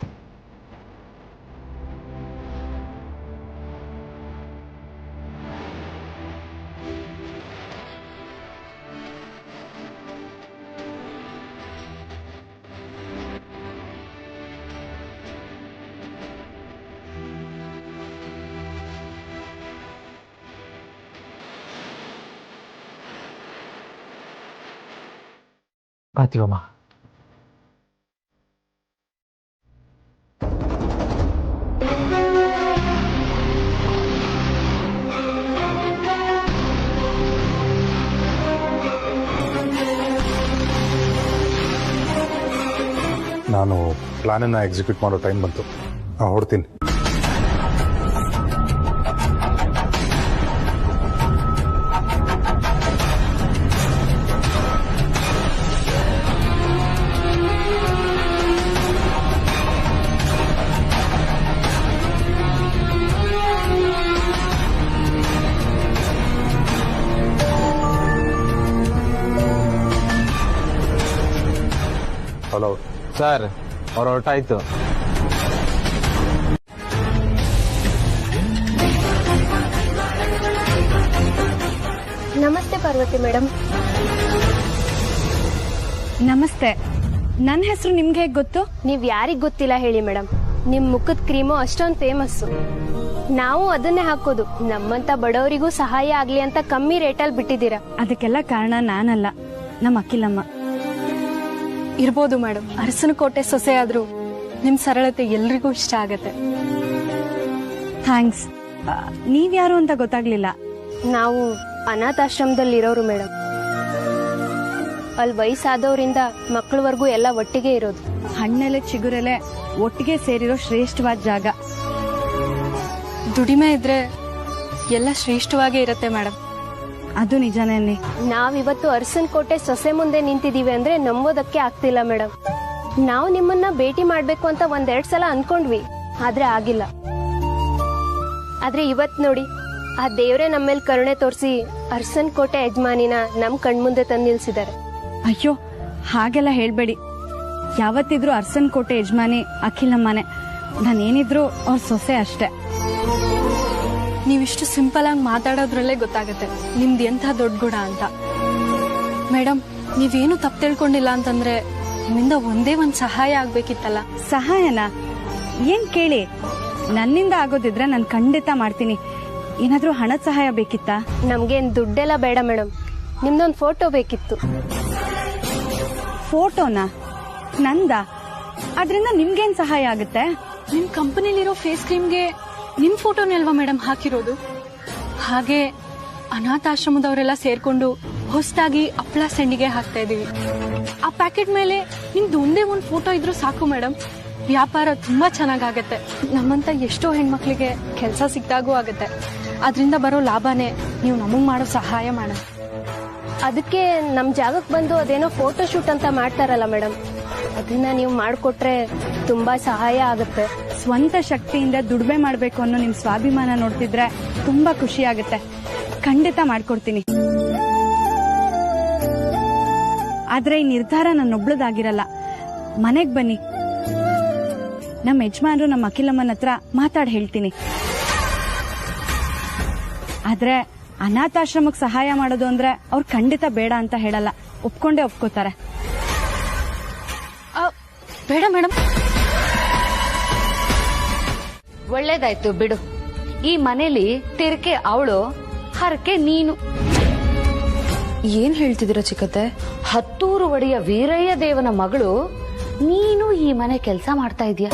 ಆತೀವಮ್ಮ. ನಾನು ಪ್ಲಾನನ್ನ ಎಕ್ಸಿಕ್ಯೂಟ್ ಮಾಡೋ ಟೈಮ್ ಬಂತು. ಹೊಡ್ತೀನಿ. ಹಲೋ ಸರ್, ಅವ್ರ ಹೊರಟಾಯ್ತು. ನಮಸ್ತೆ ಪಾರ್ವತಿ ಮೇಡಮ್. ನಮಸ್ತೆ. ನನ್ನ ಹೆಸರು ನಿಮ್ಗೆ ಹೇಗೆ ಗೊತ್ತು? ನೀವ್ ಯಾರಿಗ್ ಗೊತ್ತಿಲ್ಲ ಹೇಳಿ ಮೇಡಮ್. ನಿಮ್ ಮುಖದ ಕ್ರೀಮು ಅಷ್ಟೊಂದು ಫೇಮಸ್ಸು. ನಾವು ಅದನ್ನೇ ಹಾಕೋದು. ನಮ್ಮಂತ ಬಡವರಿಗೂ ಸಹಾಯ ಆಗ್ಲಿ ಅಂತ ಕಮ್ಮಿ ರೇಟಲ್ಲಿ ಬಿಟ್ಟಿದ್ದೀರಾ. ಅದಕ್ಕೆಲ್ಲ ಕಾರಣ ನಾನಲ್ಲ, ನಮ್ಮ ಅಖಿಲಮ್ಮ. ಇರ್ಬೋದು ಮೇಡಮ್, ಅರಸನಕೋಟೆ ಸೊಸೆ ಆದ್ರೂ ನಿಮ್ ಸರಳತೆ ಎಲ್ರಿಗೂ ಇಷ್ಟ ಆಗತ್ತೆ. ಥ್ಯಾಂಕ್ಸ್. ನೀವ್ಯಾರು ಅಂತ ಗೊತ್ತಾಗ್ಲಿಲ್ಲ. ನಾವು ಅನಾಥಾಶ್ರಮದಲ್ಲಿರೋರು ಮೇಡಮ್. ಅಲ್ಲಿ ವಯಸ್ಸಾದವರಿಂದ ಮಕ್ಕಳವರೆಗೂ ಎಲ್ಲ ಒಟ್ಟಿಗೆ ಇರೋದು. ಹಣ್ಣೆಲೆ ಚಿಗುರೆಲೆ ಒಟ್ಟಿಗೆ ಸೇರಿರೋ ಶ್ರೇಷ್ಠವಾದ ಜಾಗ. ದುಡಿಮೆ ಇದ್ರೆ ಎಲ್ಲ ಶ್ರೇಷ್ಠವಾಗೇ ಇರತ್ತೆ ಮೇಡಮ್. ಅದು ನಿಜನೇ ಅನ್ನಿ. ನಾವಿವತ್ತು ಅರಸನಕೋಟೆ ಸೊಸೆ ಮುಂದೆ ನಿಂತಿದೀವಿ ಅಂದ್ರೆ ನಂಬೋದಕ್ಕೆ ಆಗ್ತಿಲ್ಲ ಮೇಡಮ್. ನಾವು ನಿಮ್ಮನ್ನ ಭೇಟಿ ಮಾಡ್ಬೇಕು ಅಂತ 1-2 ಸಲ ಅನ್ಕೊಂಡ್ವಿ, ಆದ್ರೆ ಆಗಿಲ್ಲ. ಆದ್ರೆ ಇವತ್ ನೋಡಿ, ಆ ದೇವ್ರೆ ನಮ್ಮೇಲ್ ಕರುಣೆ ತೋರಿಸಿ ಅರಸನಕೋಟೆ ಯಜಮಾನಿನ ನಮ್ ಕಣ್ಮುಂದೆ ತಂದು ನಿಲ್ಸಿದ್ದಾರೆ. ಅಯ್ಯೋ, ಹಾಗೆಲ್ಲ ಹೇಳ್ಬೇಡಿ. ಯಾವತ್ತಿದ್ರು ಅರಸನಕೋಟೆ ಯಜಮಾನಿ ಅಖಿಲಮ್ಮನೆ. ನಾನೇನಿದ್ರು ಅವ್ರ ಸೊಸೆ ಅಷ್ಟೇ. ನೀವಿಷ್ಟು ಸಿಂಪಲ್ ಆಗಿ ಮಾತಾಡೋದ್ರಲ್ಲೇ ಗೊತ್ತಾಗತ್ತೆ ನಿಮ್ದು ಎಂಥ ದೊಡ್ಡ ಗುಣ ಅಂತ. ಮೇಡಮ್, ನೀವೇನು ತಪ್ಪು ತಿಳ್ಕೊಂಡಿಲ್ಲ ಅಂತಂದ್ರೆ ನಿಮ್ಮಿಂದ ಒಂದೇ ಒಂದ್ ಸಹಾಯ ಆಗ್ಬೇಕಿತ್ತಲ್ಲ. ಸಹಾಯನಾ? ಏನ್ ಕೇಳಿ. ನನ್ನಿಂದ ಆಗೋದಿದ್ರೆ ನಾನು ಖಂಡಿತ ಮಾಡ್ತೀನಿ. ಏನಾದ್ರೂ ಹಣದ ಸಹಾಯ ಬೇಕಿತ್ತಾ? ನಮ್ಗೇನ್ ದುಡ್ಡೆಲ್ಲ ಬೇಡ ಮೇಡಮ್, ನಿಮ್ದೊಂದು ಫೋಟೋ ಬೇಕಿತ್ತು. ಫೋಟೋನಾ? ನಂದ? ಅದ್ರಿಂದ ನಿಮ್ಗೇನ್ ಸಹಾಯ ಆಗುತ್ತೆ? ನಿಮ್ ಕಂಪನಿಲಿರೋ ಫೇಸ್ ಕ್ರೀಮ್ಗೆ ನಿಮ್ ಫೋಟೋನೇ ಅಲ್ವಾ ಮೇಡಮ್ ಹಾಕಿರೋದು? ಹಾಗೆ ಅನಾಥಾಶ್ರಮದವರೆಲ್ಲ ಸೇರ್ಕೊಂಡು ಹೊಸದಾಗಿ ಹಪ್ಪಳ ಸಂಡಿಗೆ ಹಾಕ್ತಾ ಇದೀವಿ. ಆ ಪ್ಯಾಕೆಟ್ ಮೇಲೆ ನಿಮ್ದು ಒಂದೇ ಒಂದು ಫೋಟೋ ಇದ್ರೂ ಸಾಕು ಮೇಡಮ್. ವ್ಯಾಪಾರ ತುಂಬಾ ಚೆನ್ನಾಗಾಗತ್ತೆ. ನಮ್ಮಂತ ಎಷ್ಟೋ ಹೆಣ್ಮಕ್ಳಿಗೆ ಕೆಲಸ ಸಿಕ್ದಾಗೂ ಆಗತ್ತೆ. ಅದರಿಂದ ಬರೋ ಲಾಭನೇ ನೀವು ನಮಗ್ ಮಾಡೋ ಸಹಾಯ ಮಾಡೋಣ. ಅದಕ್ಕೆ ನಮ್ ಜಾಗಕ್ಕೆ ಬಂದು ಅದೇನೋ ಫೋಟೋ ಶೂಟ್ ಅಂತ ಮಾಡ್ತಾರಲ್ಲ ಮೇಡಮ್, ಅದನ್ನ ನೀವು ಮಾಡಿಕೊಟ್ರೆ ತುಂಬಾ ಸಹಾಯ ಆಗುತ್ತೆ. ಸ್ವಂತ ಶಕ್ತಿಯಿಂದ ದುಡಿಮೆ ಮಾಡ್ಬೇಕು ಅನ್ನೋ ನಿಮ್ ಸ್ವಾಭಿಮಾನ ನೋಡ್ತಿದ್ರೆ ತುಂಬಾ ಖುಷಿ ಆಗುತ್ತೆ. ಖಂಡಿತ ಮಾಡ್ಕೊಡ್ತೀನಿ. ಆದ್ರೆ ಈ ನಿರ್ಧಾರ ನನ್ನೊಬ್ಳದಾಗಿರಲ್ಲ. ಮನೆಗ್ ಬನ್ನಿ, ನಮ್ಮ ಯಜಮಾನ್ರು ನಮ್ಮ ಅಖಿಲಮ್ಮನ ಹತ್ರ ಮಾತಾಡಿ ಹೇಳ್ತೀನಿ. ಆದ್ರೆ ಅನಾಥಾಶ್ರಮಕ್ಕೆ ಸಹಾಯ ಮಾಡೋದು ಅಂದ್ರೆ ಅವ್ರು ಖಂಡಿತ ಬೇಡ ಅಂತ ಹೇಳಲ್ಲ, ಒಪ್ಕೊಂಡೇ ಒಪ್ಕೋತಾರೆ. ಬೇಡ ಮೇಡಮ್. ಒಳ್ಳೇದಾಯ್ತು ಬಿಡು. ಈ ಮನೇಲಿ ತಿರ್ಕೆ ಅವಳು, ಹರಕೆ ನೀನು. ಏನ್ ಹೇಳ್ತಿದ್ದೀರ ಚಿಕ್ಕತ್ತೆ? ಹತ್ತೂರು ಒಡೆಯ ವೀರಯ್ಯ ದೇವನ ಮಗಳು ನೀನು ಈ ಮನೆ ಕೆಲಸ ಮಾಡ್ತಾ ಇದೀಯ.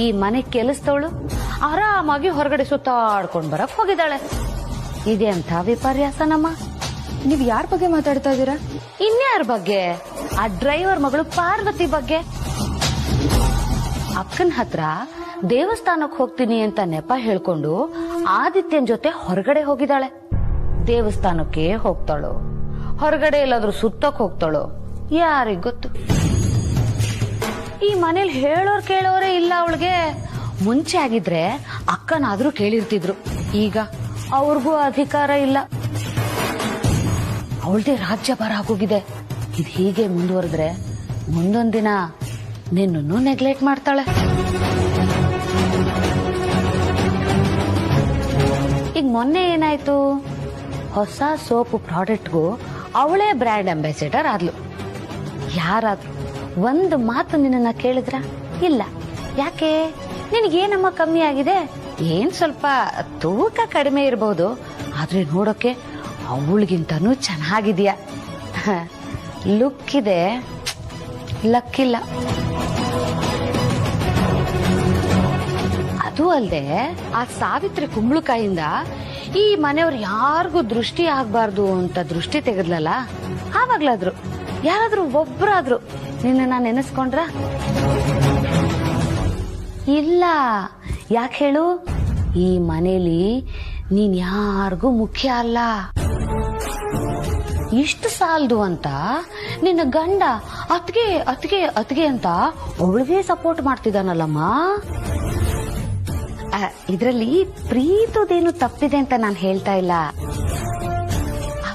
ಈ ಮನೆ ಕೆಲಸದವಳು ಆರಾಮಾಗಿ ಹೊರಗಡೆ ಸುತ್ತಾಡ್ಕೊಂಡ್ ಬರಕ್ ಹೋಗಿದ್ದಾಳೆ. ಇದೆ ಅಂತ ವಿಪರ್ಯಾಸ ನಮ್ಮ. ನೀವ್ ಯಾರ ಬಗ್ಗೆ ಮಾತಾಡ್ತಾ ಇದ್ದೀರಾ? ಇನ್ಯಾರ ಬಗ್ಗೆ? ಆ ಡ್ರೈವರ್ ಮಗಳು ಪಾರ್ವತಿ ಬಗ್ಗೆ. ಅಕ್ಕನ ಹತ್ರ ದೇವಸ್ಥಾನಕ್ಕೆ ಹೋಗ್ತೀನಿ ಅಂತ ನೆಪ ಹೇಳ್ಕೊಂಡು ಆದಿತ್ಯನ್ ಜೊತೆ ಹೊರಗಡೆ ಹೋಗಿದ್ದಾಳೆ. ದೇವಸ್ಥಾನಕ್ಕೆ ಹೋಗ್ತಾಳೋ, ಹೊರಗಡೆ ಎಲ್ಲಾದ್ರೂ ಸುತ್ತಕ್ ಹೋಗ್ತಾಳೋ ಯಾರಿಗ್ ಗೊತ್ತು. ಈ ಮನೇಲಿ ಹೇಳೋರ್ ಕೇಳೋರೇ ಇಲ್ಲ ಅವಳಿಗೆ. ಮುಂಚೆ ಆಗಿದ್ರೆ ಅಕ್ಕನಾದ್ರೂ ಕೇಳಿರ್ತಿದ್ರು. ಈಗ ಅವ್ರಿಗೂ ಅಧಿಕಾರ ಇಲ್ಲ. ಅವಳದೇ ರಾಜ್ಯಭಾರ ಆಗೋಗಿದೆ. ಇದು ಹೀಗೆ ಮುಂದುವರೆದ್ರೆ ಮುಂದೊಂದ್ ದಿನ ನಿನ್ನನ್ನು ನೆಗ್ಲೆಕ್ಟ್ ಮಾಡ್ತಾಳೆ. ಈಗ ಮೊನ್ನೆ ಏನಾಯ್ತು? ಹೊಸ ಸೋಪ್ ಪ್ರಾಡಕ್ಟ್ಗೂ ಅವಳೇ ಬ್ರ್ಯಾಂಡ್ ಅಂಬಾಸಿಡರ್ ಆದ್ಲು. ಯಾರಾದ್ರೂ ಒಂದು ಮಾತು ನಿನ್ನ ಕೇಳಿದ್ರ? ಇಲ್ಲ. ಯಾಕೆ? ನಿನಗೇನಮ್ಮ ಕಮ್ಮಿ ಆಗಿದೆ? ಏನ್ ಸ್ವಲ್ಪ ತೂಕ ಕಡಿಮೆ ಇರಬಹುದು, ಆದ್ರೆ ನೋಡೋಕೆ ಅವಳಿಗಿಂತನೂ ಚೆನ್ನಾಗಿದ್ಯಾ. ಲುಕ್ ಇದೆ, ಲಕ್ಕಿಲ್ಲ. ಅದು ಅಲ್ಲದೆ ಆ ಸಾವಿತ್ರಿ ಕುಂಬಳಕಾಯಿಂದ ಈ ಮನೆಯವ್ರು ಯಾರಿಗೂ ದೃಷ್ಟಿ ಆಗ್ಬಾರ್ದು ಅಂತ ದೃಷ್ಟಿ ತೆಗೆದ್ಲಲ್ಲ, ಆವಾಗ್ಲಾದ್ರು ಯಾರಾದ್ರೂ ಒಬ್ರಾದ್ರು ನಿನ್ನ ನೆನೆಸ್ಕೊಂಡ್ರ? ಇಲ್ಲ. ಯಾಕೆ ಹೇಳು? ಈ ಮನೇಲಿ ನೀನ್ ಯಾರಿಗೂ ಮುಖ್ಯ ಅಲ್ಲ. ಇಷ್ಟು ಸಾಲದು ಅಂತ ನಿನ್ನ ಗಂಡ ಅತ್ಗೆ ಅತ್ಗೆ ಅತ್ಗೆ ಅಂತ ಅವಳಿಗೆ ಸಪೋರ್ಟ್ ಮಾಡ್ತಿದ್ದಾನಲ್ಲಮ್ಮ. ಇದ್ರಲ್ಲಿ ಪ್ರೀತದೇನು ತಪ್ಪಿದೆ ಅಂತ ನಾನು ಹೇಳ್ತಾ ಇಲ್ಲ. ಆ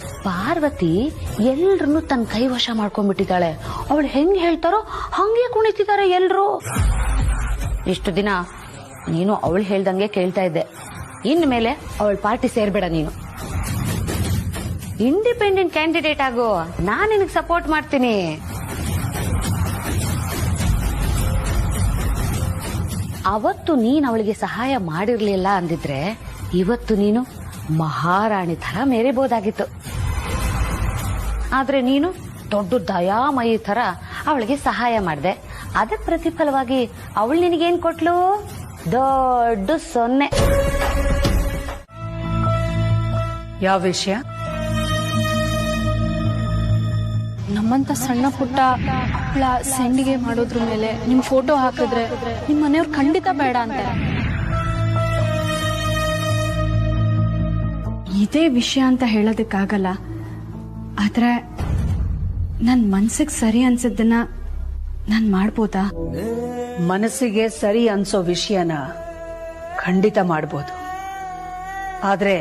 ಪಾರ್ವತಿ ಎಲ್ರನ್ನು ತನ್ನ ಕೈವಶ ಮಾಡ್ಕೊಂಡ್ಬಿಟ್ಟಿದ್ದಾಳೆ. ಅವಳು ಹೆಂಗ್ ಹೇಳ್ತಾರೋ ಹಂಗೆ ಕುಣಿತಿದ್ದಾರೆ ಎಲ್ರು. ಇಷ್ಟು ದಿನ ನೀನು ಅವಳು ಹೇಳ್ದಂಗೆ ಕೇಳ್ತಾ ಇದ್ದೆ. ಇನ್ಮೇಲೆ ಅವಳ ಪಾರ್ಟಿ ಸೇರ್ಬೇಡ. ನೀನು ಇಂಡಿಪೆಂಡೆಂಟ್ ಕ್ಯಾಂಡಿಡೇಟ್ ಆಗು, ನಾನು ನಿನಗೆ ಸಪೋರ್ಟ್ ಮಾಡ್ತೀನಿ. ಅವತ್ತು ನೀನು ಅವಳಿಗೆ ಸಹಾಯ ಮಾಡಿರ್ಲಿಲ್ಲ ಅಂದಿದ್ರೆ ಇವತ್ತು ನೀನು ಮಹಾರಾಣಿ ತರ ಮೆರಿಬಹುದಾಗಿತ್ತು. ಆದ್ರೆ ನೀನು ದೊಡ್ಡ ದಯಾಮಯಿ ತರ ಅವಳಿಗೆ ಸಹಾಯ ಮಾಡಿದೆ. ಅದಕ್ಕೆ ಪ್ರತಿಫಲವಾಗಿ ಅವಳು ನಿನಗೇನ್ ಕೊಟ್ಲು? ದೊಡ್ಡ 0. ಯಾವ ವಿಷಯ? ನಮ್ಮಂತ ಸಣ್ಣ ಪುಟ್ಟ ಹಪ್ಪಳ ಸೆಂಡಿಗೆ ಮಾಡೋದ್ರ ಮೇಲೆ ನಿಮ್ ಫೋಟೋ ಹಾಕಿದ್ರೆ ನಿಮ್ ಮನೆಯವ್ರು ಖಂಡಿತ ಬೇಡ ಅಂತಾರೆ. ಇದೇ ವಿಷಯ ಅಂತ ಹೇಳೋದಕ್ಕಾಗಲ್ಲ. ಆದ್ರೆ ನನ್ ಮನ್ಸಿಗೆ ಸರಿ ಅನ್ಸಿದ್ದನ್ನ ನಾನ್ ಮಾಡ್ಬೋದಾ? ಮನಸ್ಸಿಗೆ ಸರಿ ಅನ್ಸೋ ವಿಷಯನ ಖಂಡಿತ ಮಾಡ್ಬೋದು. ಆದ್ರೆ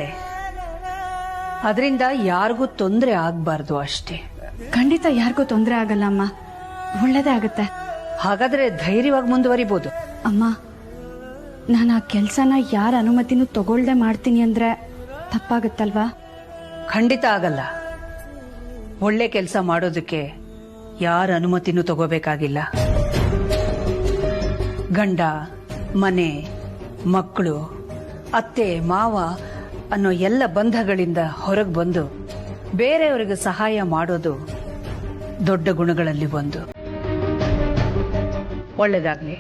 ಅದರಿಂದ ಯಾರಿಗೂ ತೊಂದರೆ ಆಗ್ಬಾರ್ದು ಅಷ್ಟೇ. ಖಂಡಿತ ಯಾರಿಗೂ ತೊಂದರೆ ಆಗಲ್ಲ ಅಮ್ಮ, ಒಳ್ಳೇದೇ ಆಗತ್ತೆ. ಹಾಗಾದ್ರೆ ಧೈರ್ಯವಾಗಿ ಮುಂದುವರಿಬಹುದು. ಅಮ್ಮ, ನಾನು ಆ ಕೆಲ್ಸನ ಯಾರ ಅನುಮತಿನೂ ತಗೊಳ್ದೆ ಮಾಡ್ತೀನಿ ಅಂದ್ರೆ ತಪ್ಪಾಗತ್ತಲ್ವಾ? ಖಂಡಿತ ಆಗಲ್ಲ. ಒಳ್ಳೆ ಕೆಲಸ ಮಾಡೋದಕ್ಕೆ ಯಾರ ಅನುಮತಿನೂ ತಗೋಬೇಕಾಗಿಲ್ಲ. ಗಂಡ, ಮನೆ, ಮಕ್ಕಳು, ಅತ್ತೆ, ಮಾವ ಅನ್ನೋ ಎಲ್ಲ ಬಂಧಗಳಿಂದ ಹೊರಗೆ ಬಂದು ಬೇರೆಯವರಿಗೆ ಸಹಾಯ ಮಾಡೋದು ದೊಡ್ಡ ಗುಣಗಳಲ್ಲಿ ಒಂದು. ಒಳ್ಳೆದಾಗ್ಲಿ.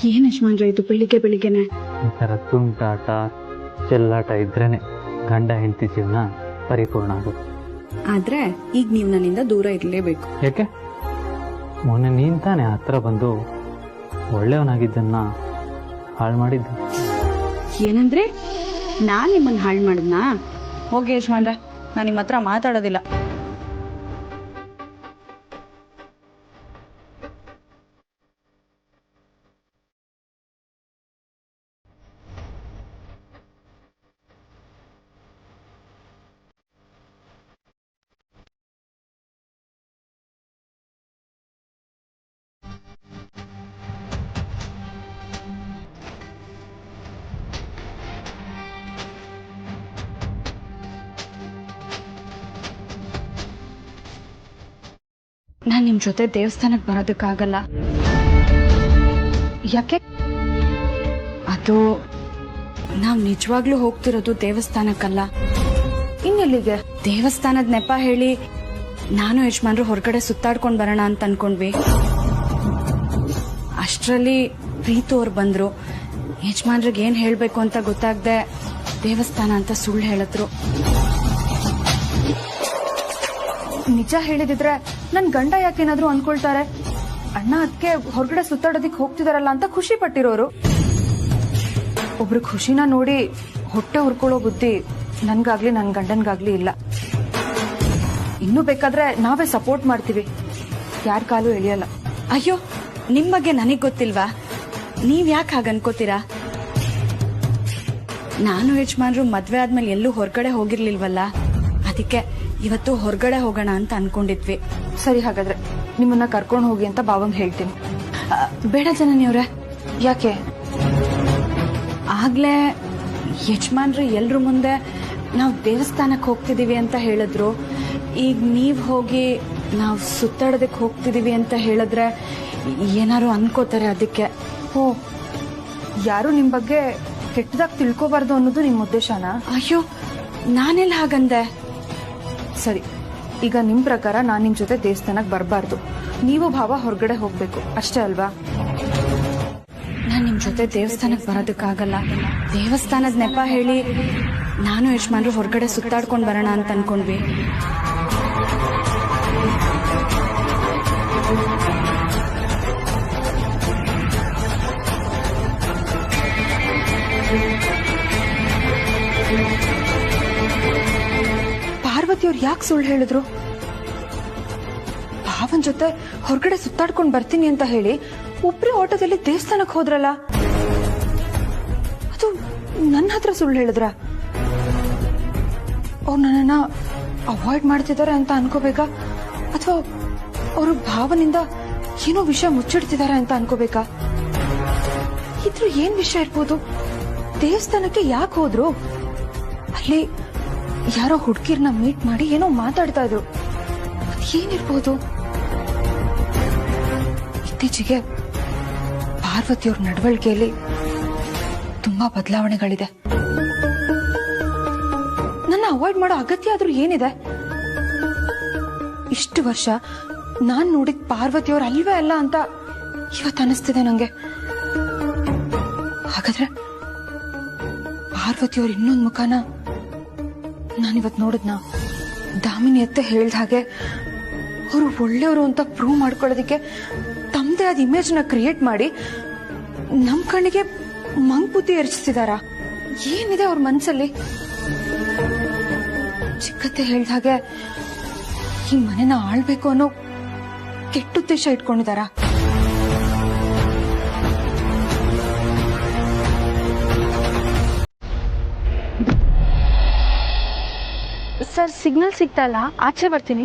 ಏನ್ ಯಜಮಾನ್ರೆ ಇದು ಬೆಳಿಗ್ಗೆ ಬೆಳಿಗ್ಗೆನೆ? ಈ ಥರ ತುಂಟಾಟ ಚೆಲ್ಲಾಟ ಇದ್ರೇನೆ ಗಂಡ ಹೆಂಡತಿ ಜೀವನ ಪರಿಪೂರ್ಣ ಆಗೋದು. ಆದ್ರೆ ಈಗ ನೀವು ನನ್ನಿಂದ ದೂರ ಇರಲೇಬೇಕು. ಯಾಕೆ? ಮೊನ್ನೆ ನೀನ್ ತಾನೆ ಹತ್ರ ಬಂದು ಒಳ್ಳೆಯವನಾಗಿದ್ದನ್ನ ಹಾಳು ಮಾಡಿದ್ದು. ಏನಂದ್ರೆ ನಾನ್ ನಿಮ್ಮನ್ನ ಹಾಳು ಮಾಡಿದ್ನಾ? ಹೋಗಿ ಯಜಮಾನ್ರೆ, ನಾನು ನಿಮ್ಮ ಹತ್ರ ಮಾತಾಡೋದಿಲ್ಲ. ನಾನ್ ನಿಮ್ ಜೊತೆ ದೇವಸ್ಥಾನಕ್ಕೆ ಬರೋದಕ್ಕಾಗಲ್ಲ. ಯಾಕೆ? ಅದು ನಾವ್ ನಿಜವಾಗ್ಲೂ ಹೋಗ್ತಿರೋದು ದೇವಸ್ಥಾನಕ್ಕಲ್ಲ. ಇನ್ನೆಲ್ಲಿಗೆ? ದೇವಸ್ಥಾನದ ನೆಪ ಹೇಳಿ ನಾನು ಯಜಮಾನ್ರು ಹೊರಗಡೆ ಸುತ್ತಾಡ್ಕೊಂಡ್ ಬರೋಣ ಅಂತ ಅನ್ಕೊಂಡ್ವಿ. ಅಷ್ಟ್ರಲ್ಲಿ ಪ್ರೀತು ಅವ್ರು ಬಂದ್ರು. ಯಜಮಾನ್ರಿಗೆ ಏನ್ ಹೇಳ್ಬೇಕು ಅಂತ ಗೊತ್ತಾಗ್ದೆ ದೇವಸ್ಥಾನ ಅಂತ ಸುಳ್ಳು ಹೇಳಿದ್ರು. ನಿಜ ಹೇಳಿದಿದ್ರೆ ನನ್ ಗಂಡ ಯಾಕೇನಾದ್ರೂ ಅನ್ಕೊಳ್ತಾರೆ. ಅಣ್ಣ ಅದಕ್ಕೆ ಹೊರಗಡೆ ಸುತ್ತಾಡೋದಿಕ್ ಹೋಗ್ತಿದಾರಲ್ಲ ಅಂತ ಖುಷಿ ಪಟ್ಟಿರೋರು. ಒಬ್ರು ಖುಷಿನ ನೋಡಿ ಹೊಟ್ಟೆ ಉರ್ಕೊಳ್ಳೋ ಬುದ್ಧಿ ನನ್ಗಾಗ್ಲಿ ನನ್ ಗಂಡನ್ಗಾಗ್ಲಿ ಇಲ್ಲ. ಇನ್ನು ಬೇಕಾದ್ರೆ ನಾವೇ ಸಪೋರ್ಟ್ ಮಾಡ್ತೀವಿ, ಯಾರ ಕಾಲು ಎಳಿಯಲ್ಲ. ಅಯ್ಯೋ, ನಿಮ್ ಬಗ್ಗೆ ನನಗ್ ಗೊತ್ತಿಲ್ವಾ? ನೀವ್ ಯಾಕೆ ಹಾಗ ಅನ್ಕೋತೀರಾ? ನಾನು ಯಜಮಾನ್ರು ಮದ್ವೆ ಆದ್ಮೇಲೆ ಎಲ್ಲೂ ಹೊರಗಡೆ ಹೋಗಿರ್ಲಿಲ್ವಲ್ಲ, ಅದಕ್ಕೆ ಇವತ್ತು ಹೊರಗಡೆ ಹೋಗೋಣ ಅಂತ ಅನ್ಕೊಂಡಿದ್ವಿ. ಸರಿ, ಹಾಗಾದ್ರೆ ನಿಮ್ಮನ್ನ ಕರ್ಕೊಂಡು ಹೋಗಿ ಅಂತ ಬಾವಂಗ್ ಹೇಳ್ತೀನಿ. ಬೇಡ ಜನನಿಯವ್ರೆ. ಯಾಕೆ? ಆಗ್ಲೇ ಯಜಮಾನ್ರು ಎಲ್ರ ಮುಂದೆ ನಾವು ದೇವಸ್ಥಾನಕ್ಕೆ ಹೋಗ್ತಿದೀವಿ ಅಂತ ಹೇಳಿದ್ರು. ಈಗ ನೀವ್ ಹೋಗಿ ನಾವು ಸುತ್ತಾಡೋದಕ್ಕೆ ಹೋಗ್ತಿದೀವಿ ಅಂತ ಹೇಳಿದ್ರೆ ಏನಾರು ಅನ್ಕೋತಾರೆ. ಅದಕ್ಕೆ ಯಾರು ನಿಮ್ ಬಗ್ಗೆ ಕೆಟ್ಟದಾಗಿ ತಿಳ್ಕೋಬಾರ್ದು ಅನ್ನೋದು ನಿಮ್ ಉದ್ದೇಶನಾ? ಅಯ್ಯೋ, ನಾನೆಲ್ಲ ಹಾಗಂದೆ. ಸರಿ, ಈಗ ನಿಮ್ ಪ್ರಕಾರ ನಾನ್ ನಿಮ್ ಜೊತೆ ದೇವಸ್ಥಾನಕ್ಕೆ ಬರಬಾರ್ದು, ನೀವು ಭಾವ ಹೊರಗಡೆ ಹೋಗ್ಬೇಕು ಅಷ್ಟೇ ಅಲ್ವಾ? ನಾನ್ ನಿಮ್ ಜೊತೆ ದೇವಸ್ಥಾನಕ್ಕೆ ಬರೋದಕ್ಕಾಗಲ್ಲ. ದೇವಸ್ಥಾನದ ನೆಪ ಹೇಳಿ ನಾನು ಯಜಮಾನ್ರು ಹೊರಗಡೆ ಸುತ್ತಾಡ್ಕೊಂಡ್ ಬರೋಣ ಅಂತ ಅನ್ಕೊಂಡ್ವಿ. ಪಾರ್ವತಿಯವ್ರು ಯಾಕೆ ಸುಳ್ಳು ಹೇಳಿದ್ರು? ಭಾವನ್ ಜೊತೆ ಹೊರಗಡೆ ಸುತ್ತಾಡ್ಕೊಂಡು ಬರ್ತೀನಿ ಅಂತ ಹೇಳಿ ಒಬ್ರೇ ಆಟೋದಲ್ಲಿ ದೇವಸ್ಥಾನಕ್ಕೆ ಹೋದ್ರಲ್ಲ, ಅದು ನನ್ನ ಹತ್ರ ಸುಳ್ಳು ಹೇಳಿದ್ರ? ಅವ್ರು ನನ್ನನ್ನ ಅವಾಯ್ಡ್ ಮಾಡ್ತಿದ್ದಾರೆ ಅಂತ ಅನ್ಕೋಬೇಕಾ, ಅಥವಾ ಅವರು ಭಾವನಿಂದ ಏನೋ ವಿಷಯ ಮುಚ್ಚಿಡ್ತಿದ್ದಾರೆ ಅಂತ ಅನ್ಕೋಬೇಕಾ? ಇದ್ರು ಏನ್ ವಿಷಯ ಇರ್ಬೋದು? ದೇವಸ್ಥಾನಕ್ಕೆ ಯಾಕೆ ಹೋದ್ರು? ಅಲ್ಲಿ ಯಾರೋ ಹುಡುಗಿರ್ನ ಮೀಟ್ ಮಾಡಿ ಏನೋ ಮಾತಾಡ್ತಾ ಇದ್ರು. ಅದೇನಿರ್ಬೋದು? ಇತ್ತೀಚೆಗೆ ಪಾರ್ವತಿಯವ್ರ ನಡವಳಿಕೆಯಲ್ಲಿ ತುಂಬಾ ಬದಲಾವಣೆಗಳಿದೆ. ನನ್ನ ಅವಾಯ್ಡ್ ಮಾಡೋ ಅಗತ್ಯ ಆದ್ರೂ ಏನಿದೆ? ಇಷ್ಟು ವರ್ಷ ನಾನ್ ನೋಡಿದ ಪಾರ್ವತಿಯವ್ರು ಅಲ್ವೇ ಅಲ್ಲ ಅಂತ ಇವತ್ತು ಅನಿಸ್ತಿದೆ ನಂಗೆ. ಹಾಗಾದ್ರೆ ಪಾರ್ವತಿಯವ್ರ ಇನ್ನೊಂದು ಮುಖನ ನಾನಿವತ್ ನೋಡಿದ್ನ? ದಾಮಿನಿ ಅತ್ತೆ ಹೇಳ್ದ ಹಾಗೆ ಅವರು ಒಳ್ಳೆಯವರು ಅಂತ ಪ್ರೂವ್ ಮಾಡ್ಕೊಳ್ಳೋದಕ್ಕೆ ತಮ್ಮದೇ ಆದ ಇಮೇಜ್ ನ ಕ್ರಿಯೇಟ್ ಮಾಡಿ ನಮ್ ಕಣ್ಣಿಗೆ ಮಂಗ್ಬುದ್ಧಿ ಎರಚಿಸಿದಾರ? ಏನಿದೆ ಅವ್ರ ಮನ್ಸಲ್ಲಿ? ಚಿಕ್ಕತ್ತೆ ಹೇಳ್ದ ಹಾಗೆ ಈ ಮನೆನ ಆಳ್ಬೇಕು ಅನ್ನೋ ಕೆಟ್ಟ ಉದ್ದೇಶ ಇಟ್ಕೊಂಡಿದಾರ? ಸರ್, ಸಿಗ್ನಲ್ ಸಿಗ್ತಾ ಇಲ್ಲ, ಆಚೆ ಬರ್ತೀನಿ.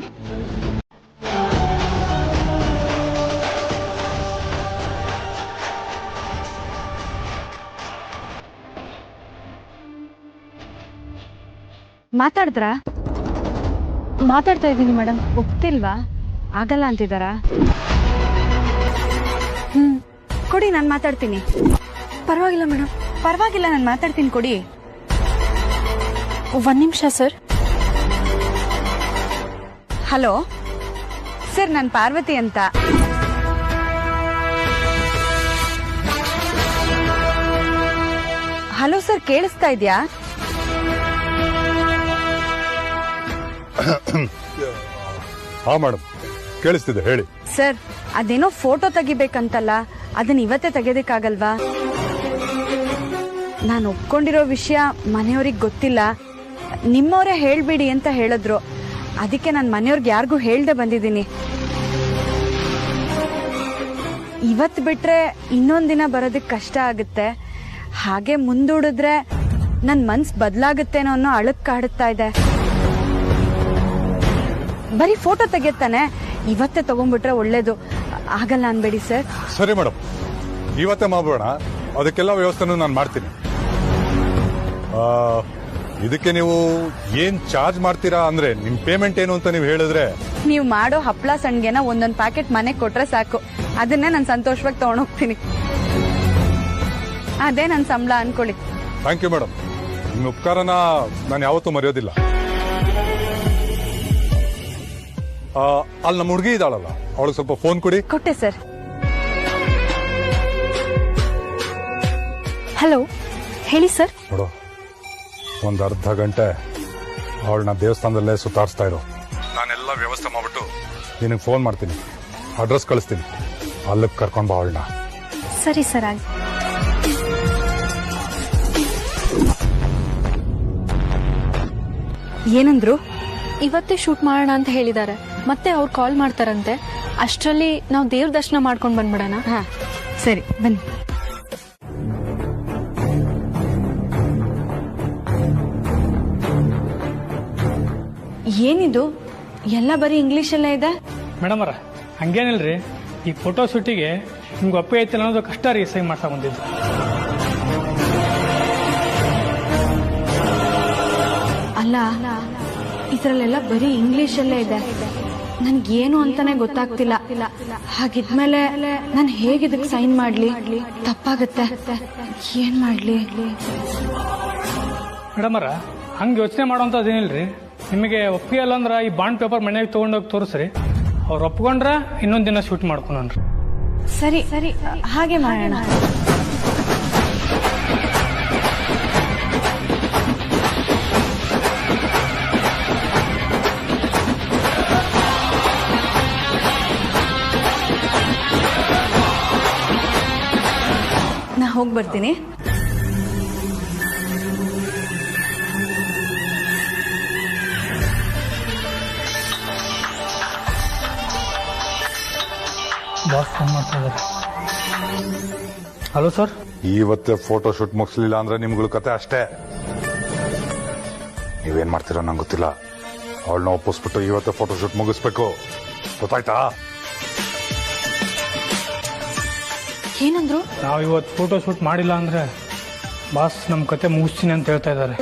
ಮಾತಾಡಿದ್ರಾ? ಮಾತಾಡ್ತಾ ಇದ್ದೀನಿ ಮೇಡಮ್. ಒಪ್ತಿಲ್ವಾ? ಆಗಲ್ಲ ಅಂತಿದ್ದಾರಾ? ಕೊಡಿ, ನಾನು ಮಾತಾಡ್ತೀನಿ. ಪರವಾಗಿಲ್ಲ ಮೇಡಮ್. ಪರವಾಗಿಲ್ಲ, ನಾನು ಮಾತಾಡ್ತೀನಿ, ಕೊಡಿ. ಒಂದ್ ನಿಮಿಷ ಸರ್. ಹಲೋ ಸರ್, ನಾನು ಪಾರ್ವತಿ ಅಂತ. ಹಲೋ ಸರ್, ಕೇಳಿಸ್ತಾ ಇದ್ಯಾ? ಹಾ ಮೇಡಮ್, ಕೇಳಿಸ್ತಿದೆ, ಹೇಳಿ. ಸರ್, ಅದೇನೋ ಫೋಟೋ ತೆಗಿಬೇಕಂತಲ್ಲ, ಅದನ್ನ ಇವತ್ತೇ ತೆಗೆಯೋದಕ್ಕಾಗಲ್ವಾ? ನಾನು ಒಪ್ಕೊಂಡಿರೋ ವಿಷಯ ಮನೆಯವ್ರಿಗೆ ಗೊತ್ತಿಲ್ಲ, ನಿಮ್ಮವರೇ ಹೇಳ್ಬೇಡಿ ಅಂತ ಹೇಳಿದ್ರು. ಅದಕ್ಕೆ ನಾನು ಮನೆಯವ್ರಿಗೆ ಯಾರಿಗೂ ಹೇಳ್ದೆ ಬಂದಿದ್ದೀನಿ. ಇವತ್ತು ಬಿಟ್ರೆ ಇನ್ನೊಂದಿನ ಬರೋದಕ್ಕೆ ಕಷ್ಟ ಆಗುತ್ತೆ. ಹಾಗೆ ಮುಂದೂಡಿದ್ರೆ ನನ್ನ ಮನ್ಸು ಬದಲಾಗುತ್ತೇನೋ ಅನ್ನೋ ಅಳಕ್ ಕಾಡುತ್ತಾ ಇದೆ. ಬರೀ ಫೋಟೋ ತೆಗೆಯುತ್ತಾನೆ, ಇವತ್ತೇ ತಗೊಂಡ್ಬಿಟ್ರೆ ಒಳ್ಳೇದು. ಆಗಲ್ಲ ಅನ್ಬೇಡಿ ಸರ್. ಸರಿ ಮೇಡಮ್, ಇವತ್ತೇ ಮಾಡೋಣ. ಅದಕ್ಕೆಲ್ಲ ವ್ಯವಸ್ಥೆನೂ ನಾನು ಮಾಡ್ತೀನಿ. ಇದಕ್ಕೆ ನೀವು ಏನ್ ಚಾರ್ಜ್ ಮಾಡ್ತೀರಾ ಅಂದ್ರೆ, ನಿಮ್ ಪೇಮೆಂಟ್ ಏನು ಅಂತ ನೀವು ಹೇಳಿದ್ರೆ? ನೀವು ಮಾಡೋ ಹಪ್ಳ ಸಣ್ಗೆನ ಒಂದೊಂದು ಪ್ಯಾಕೆಟ್ ಮನೆಗೆ ಕೊಟ್ರೆ ಸಾಕು, ಅದನ್ನೇ ನಾನು ಸಂತೋಷವಾಗಿ ತಗೊಂಡೋಗ್ತೀನಿ. ಅದೇ ನನ್ನ ಸಂಬಳ ಅನ್ಕೊಳ್ಳಿ. ಥ್ಯಾಂಕ್ ಯು ಮೇಡಮ್, ನಿಮ್ಮ ಉಪಕಾರನ ನಾನು ಯಾವತ್ತೂ ಮರೆಯೋದಿಲ್ಲ. ಅಲ್ಲಿ ನಮ್ಮ ಹುಡುಗಿ ಇದ್ದಾಳಲ್ಲ, ಅವಳಿಗೆ ಸ್ವಲ್ಪ ಫೋನ್ ಕೊಡಿ. ಕೊಟ್ಟೆ ಸರ್. ಹಲೋ, ಹೇಳಿ ಸರ್. ನೋಡು, ಒಂದು ಅರ್ಧ ಗಂಟೆ ಅವಳನ್ನ ದೇವಸ್ಥಾನದಲ್ಲೇ ಸುತ್ತಾಡಿಸ್ತಾ ಇರೋ. ನಾನೆಲ್ಲ ವ್ಯವಸ್ಥೆ ಮಾಡ್ಬಿಟ್ಟು ನಿನಗೆ ಫೋನ್ ಮಾಡ್ತೀನಿ, ಅಡ್ರೆಸ್ ಕಳಿಸ್ತೀನಿ, ಅಲ್ಲಿಗೆ ಕರ್ಕೊಂಡು ಬಾ ಅವಳನ್ನ. ಸರಿ ಸರ್, ಆಗಿ. ಏನಂದ್ರು? ಇವತ್ತೇ ಶೂಟ್ ಮಾಡೋಣ ಅಂತ ಹೇಳಿದ್ದಾರೆ. ಮತ್ತೆ ಅವ್ರು ಕಾಲ್ ಮಾಡ್ತಾರಂತೆ. ಅಷ್ಟರಲ್ಲಿ ನಾವು ದೇವ್ರ ದರ್ಶನ ಮಾಡ್ಕೊಂಡು ಬಂದ್ಬಿಡೋಣ. ಹಾ ಸರಿ, ಬನ್ನಿ. ಏನಿದು ಎಲ್ಲ ಬರೀ ಇಂಗ್ಲಿಷಲ್ಲೇ ಇದೆ? ಮೇಡಮ್ ಅವರ ಹಂಗೇನಿಲ್ರಿ, ಈ ಫೋಟೋ ಶೂಟಿಗೆ ನಿಮ್ಗೆ ಒಪ್ಪಿಗೆ ಐತಿಲ್ಲ ಅನ್ನೋದು ಕಷ್ಟ ರೀ ಸಹಿ ಮಾಡ್ತಾ ಬಂದಿದ್ದು. ಅಲ್ಲ, ಇದರಲ್ಲೆಲ್ಲ ಬರೀ ಇಂಗ್ಲಿಷಲ್ಲೇ ಇದೆ. ನನ್ಗೇನು ಅಂತಾನೆ ಗೊತ್ತಾಗ್ತಿಲ್ಲ. ಹಾಗಿದ್ಮೇಲೆ ನಾನು ಹೇಗೆ ಇದಕ್ಕೆ ಸೈನ್ ಮಾಡ್ಲಿ? ತಪ್ಪಾಗತ್ತೆ, ಏನ್ ಮಾಡ್ಲಿ? ಮೇಡಮ್ ಅವರ ಹಂಗೆ ಯೋಚನೆ ಮಾಡೋಂಥದ್ದೇನಿಲ್ರಿ. ನಿಮಗೆ ಒಪ್ಪಿಗೆ ಅಲ್ಲ ಅಂದ್ರೆ ಈ ಬಾಂಡ್ ಪೇಪರ್ ಮನೆಗೆ ತೊಗೊಂಡೋಗಿ ತೋರಿಸ್ರಿ. ಅವ್ರು ಒಪ್ಕೊಂಡ್ರೆ ಇನ್ನೊಂದು ದಿನ ಶೂಟ್ ಮಾಡ್ಕೊಂಡ್ರಿ. ಸರಿ ಸರಿ, ಹಾಗೆ ಮಾಡೋಣ. ನಾ ಹೋಗಿ ಬರ್ತೀನಿ. ಬಾಸ್ ಫೋನ್ ಮಾಡ್ತಾ ಇದ್ದಾರೆ. Hello sir. ಇವತ್ತೇ ಫೋಟೋ ಶೂಟ್ ಮುಗಿಸ್ಲಿಲ್ಲ ಅಂದ್ರೆ ನಿಮ್ಗಳ ಕತೆ ಅಷ್ಟೇ. ನೀವೇನ್ ಮಾಡ್ತೀರೋ ನಂಗೆ ಗೊತ್ತಿಲ್ಲ. ಅವಳನ್ನ ಒಪ್ಪಿಸ್ಬಿಟ್ಟು ಇವತ್ತೇ ಫೋಟೋ ಶೂಟ್ ಮುಗಿಸ್ಬೇಕು, ಗೊತ್ತಾಯ್ತಾ? ಏನಂದ್ರು? ನಾವು ಇವತ್ತು ಫೋಟೋ ಶೂಟ್ ಮಾಡಿಲ್ಲ ಅಂದ್ರೆ ಬಾಸ್ ನಮ್ಮ ಕತೆ ಮುಗಿಸ್ತೀನಿ ಅಂತ ಹೇಳ್ತಾ ಇದ್ದಾರೆ.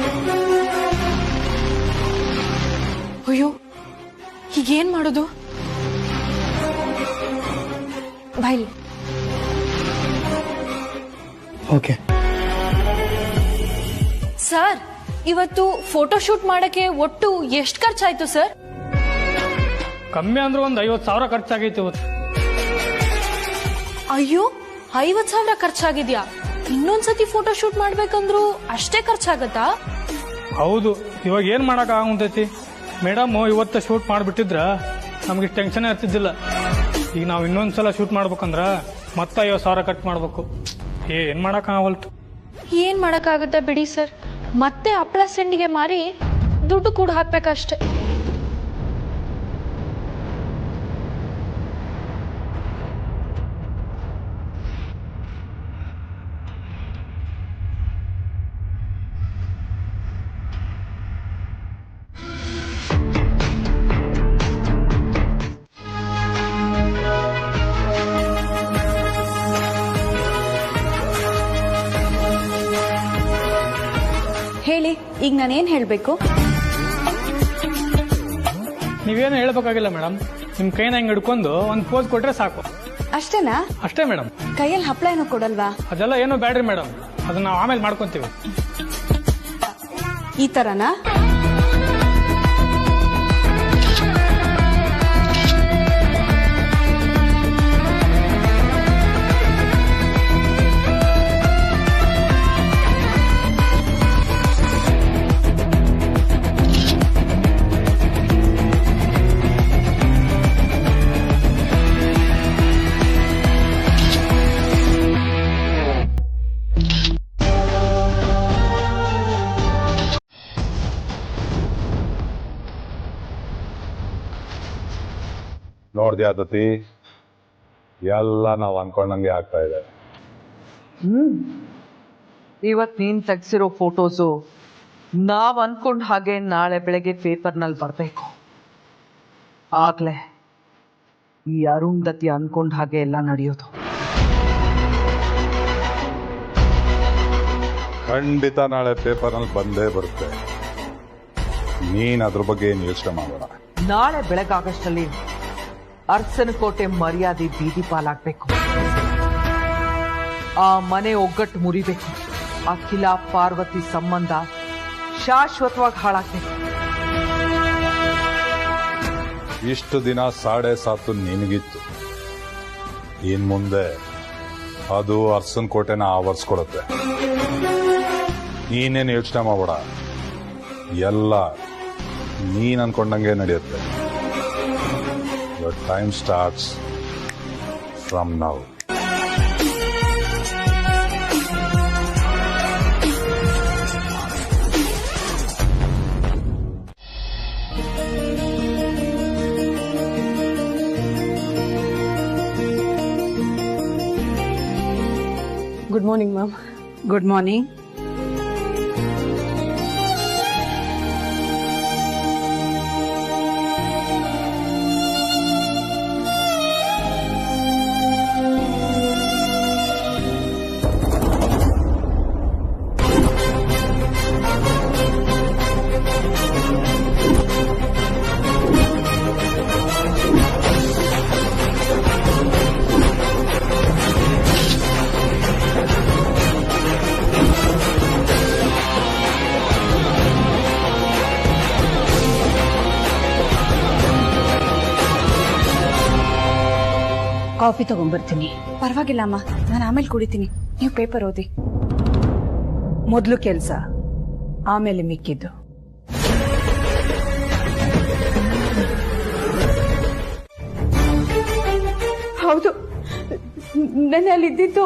ಅಯ್ಯೋ, ಈಗೇನ್ ಮಾಡೋದು? ಬಾಯ್. ಓಕೆ ಸರ್, ಇವತ್ತು ಫೋಟೋ ಶೂಟ್ ಮಾಡಕ್ಕೆ ಒಟ್ಟು ಎಷ್ಟು ಖರ್ಚಾಯ್ತು ಸರ್? ಕಮ್ಮಿ ಅಂದ್ರೆ ಒಂದು 50,000 ಖರ್ಚಾಗೈತೆ ಇವತ್ತು. ಅಯ್ಯೋ, 50,000 ಖರ್ಚಾಗಿದ್ಯಾ? ಇನ್ನೊಂದ್ಸತಿ ಫೋಟೋ ಶೂಟ್ ಮಾಡ್ಬೇಕಂದ್ರು ಅಷ್ಟೇ ಖರ್ಚಾಗತ್ತಾ? ಹೌದು, ಇವಾಗ ಏನ್ ಮಾಡಕ್ ಆಗುಂತೈತಿ ಮೇಡಮ್. ಇವತ್ತು ಶೂಟ್ ಮಾಡ್ಬಿಟ್ಟಿದ್ರ ನಮ್ಗೆ ಟೆನ್ಷನ್ ಇರ್ತಿದ್ದಿಲ್ಲ. ಈಗ ನಾವು ಇನ್ನೊಂದ್ಸಲ ಶೂಟ್ ಮಾಡ್ಬೇಕಂದ್ರ ಮತ್ತೆ 50,000 ಖರ್ಚು ಮಾಡ್ಬೇಕು. ಏನ್ ಮಾಡಕ್ ಆಗವಲ್ತು. ಏನ್ ಮಾಡಕ್ಕಾಗತ್ತಾ ಬಿಡಿ ಸರ್, ಮತ್ತೆ ಹಪ್ಪಳ ಸೆಂಡಿಗೆ ಮಾರಿ ದುಡ್ಡು ಕೂಡ ಹಾಕ್ಬೇಕಷ್ಟೆ. ಹೇಳಿ, ಈಗ ನಾನೇನ್ ಹೇಳ್ಬೇಕು? ನೀವೇನು ಹೇಳ್ಬೇಕಾಗಿಲ್ಲ ಮೇಡಮ್. ನಿಮ್ ಕೈನ ಹಿಂಗ್ ಹಿಡ್ಕೊಂಡು ಒಂದ್ ಪೋಸ್ ಕೊಟ್ರೆ ಸಾಕು. ಅಷ್ಟೇನಾ? ಅಷ್ಟೇ ಮೇಡಮ್. ಕೈಯಲ್ಲಿ ಹಪ್ಪಳ ಏನೋ ಕೊಡಲ್ವಾ? ಅದೆಲ್ಲ ಏನೋ ಬ್ಯಾಡ್ರಿ ಮೇಡಮ್, ಅದನ್ನ ನಾವು ಆಮೇಲೆ ಮಾಡ್ಕೊಂತೀವಿ. ಈ ತರನಾ? ನೋಡ್ದ್ಯಾ ದತ್ತಿ, ಎಲ್ಲ ನಾವು ಅನ್ಕೊಂಡಂಗೆ ಆಗ್ತಾ ಇದೆ. ಇವತ್ ನೀನ್ ತೆಗ್ಸಿರೋ ಫೋಟೋಸು ನಾವ್ ಅನ್ಕೊಂಡ್ ಹಾಗೆ ನಾಳೆ ಬೆಳಗ್ಗೆ ಪೇಪರ್ನಲ್ಲಿ ಬರ್ಬೇಕು. ಆಗ್ಲೇ ಈ ಅರುಂಧತಿ ಅನ್ಕೊಂಡ್ ಹಾಗೆ ಎಲ್ಲ ನಡೆಯೋದು. ಖಂಡಿತ ನಾಳೆ ಪೇಪರ್ನಲ್ಲಿ ಬಂದೇ ಬರುತ್ತೆ. ನೀನ್ ಅದ್ರ ಬಗ್ಗೆ ಏನು ಯೋಚನೆ ಮಾಡೋಣ. ನಾಳೆ ಬೆಳಗಾಗಷ್ಟಲ್ಲಿ ಅರಸನಕೋಟೆ ಮರ್ಯಾದೆ ಬೀದಿ ಪಾಲಾಗ್ಬೇಕು. ಆ ಮನೆ ಒಗ್ಗಟ್ಟು ಮುರಿಬೇಕು. ಅಖಿಲ ಪಾರ್ವತಿ ಸಂಬಂಧ ಶಾಶ್ವತವಾಗಿ ಹಾಳಾಗ್ಬೇಕು. ಇಷ್ಟು ದಿನ 7.5 ನಿನಗಿತ್ತು, ಇನ್ ಮುಂದೆ ಅದು ಅರಸನಕೋಟೆನ ಆವರಿಸ್ಕೊಡುತ್ತೆ. ನೀನೇನು ಯೋಚನೆ ಮಾಡಬೇಡ, ಎಲ್ಲ ನೀನ್ ಅನ್ಕೊಂಡಂಗೆ ನಡೆಯುತ್ತೆ. Your time starts from now. Good morning, ma'am. Good morning. Coffee ತಗೊಂಡ್ಬರ್ತೀನಿ. ಪರವಾಗಿಲ್ಲ ಅಮ್ಮ, ನಾನು ಆಮೇಲೆ ಕುಡಿತೀನಿ. ನೀವು ಪೇಪರ್ ಓದಿ. ಮೊದಲು ಕೆಲಸ, ಆಮೇಲೆ ಮಿಕ್ಕಿದ್ದು. ಹೌದು, ನೆನ್ನೆ ಅಲ್ಲಿದ್ದು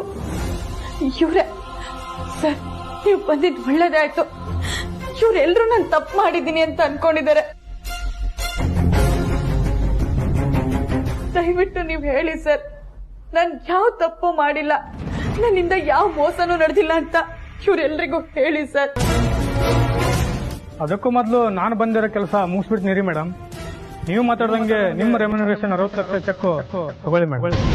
ಇವ್ರೆ. ಸರ್, ನೀವು ಬಂದಿದ್ದು ಒಳ್ಳೇದಾಯ್ತು. ಇವ್ರೆಲ್ರೂ ನಾನು ತಪ್ಪು ಮಾಡಿದ್ದೀನಿ ಅಂತ ಅನ್ಕೊಂಡಿದ್ದಾರೆ. ದಯವಿಟ್ಟು ನೀವು ಹೇಳಿ ಸರ್, ನಾನು ಯಾವ ತಪ್ಪು ಮಾಡಿಲ್ಲ, ನನ್ನಿಂದ ಯಾವ ಮೋಸನೂ ನಡೆದಿಲ್ಲ ಅಂತ ಇವ್ರೆಲ್ರಿಗೂ ಹೇಳಿ ಸರ್. ಅದಕ್ಕೂ ಮೊದಲು ನಾನು ಬಂದಿರೋ ಕೆಲಸ ಮುಗಿಸ್ಬಿಟ್ಟು ನೀರಿ ಮೇಡಮ್. ನೀವು ಮಾತಾಡ್ದಂಗೆ ನಿಮ್ಮ ರೆಮ್ಯುನರೇಷನ್ 60 ಲಕ್ಷ ಚೆಕ್ ತಗೊಳ್ಳಿ ಮೇಡಮ್.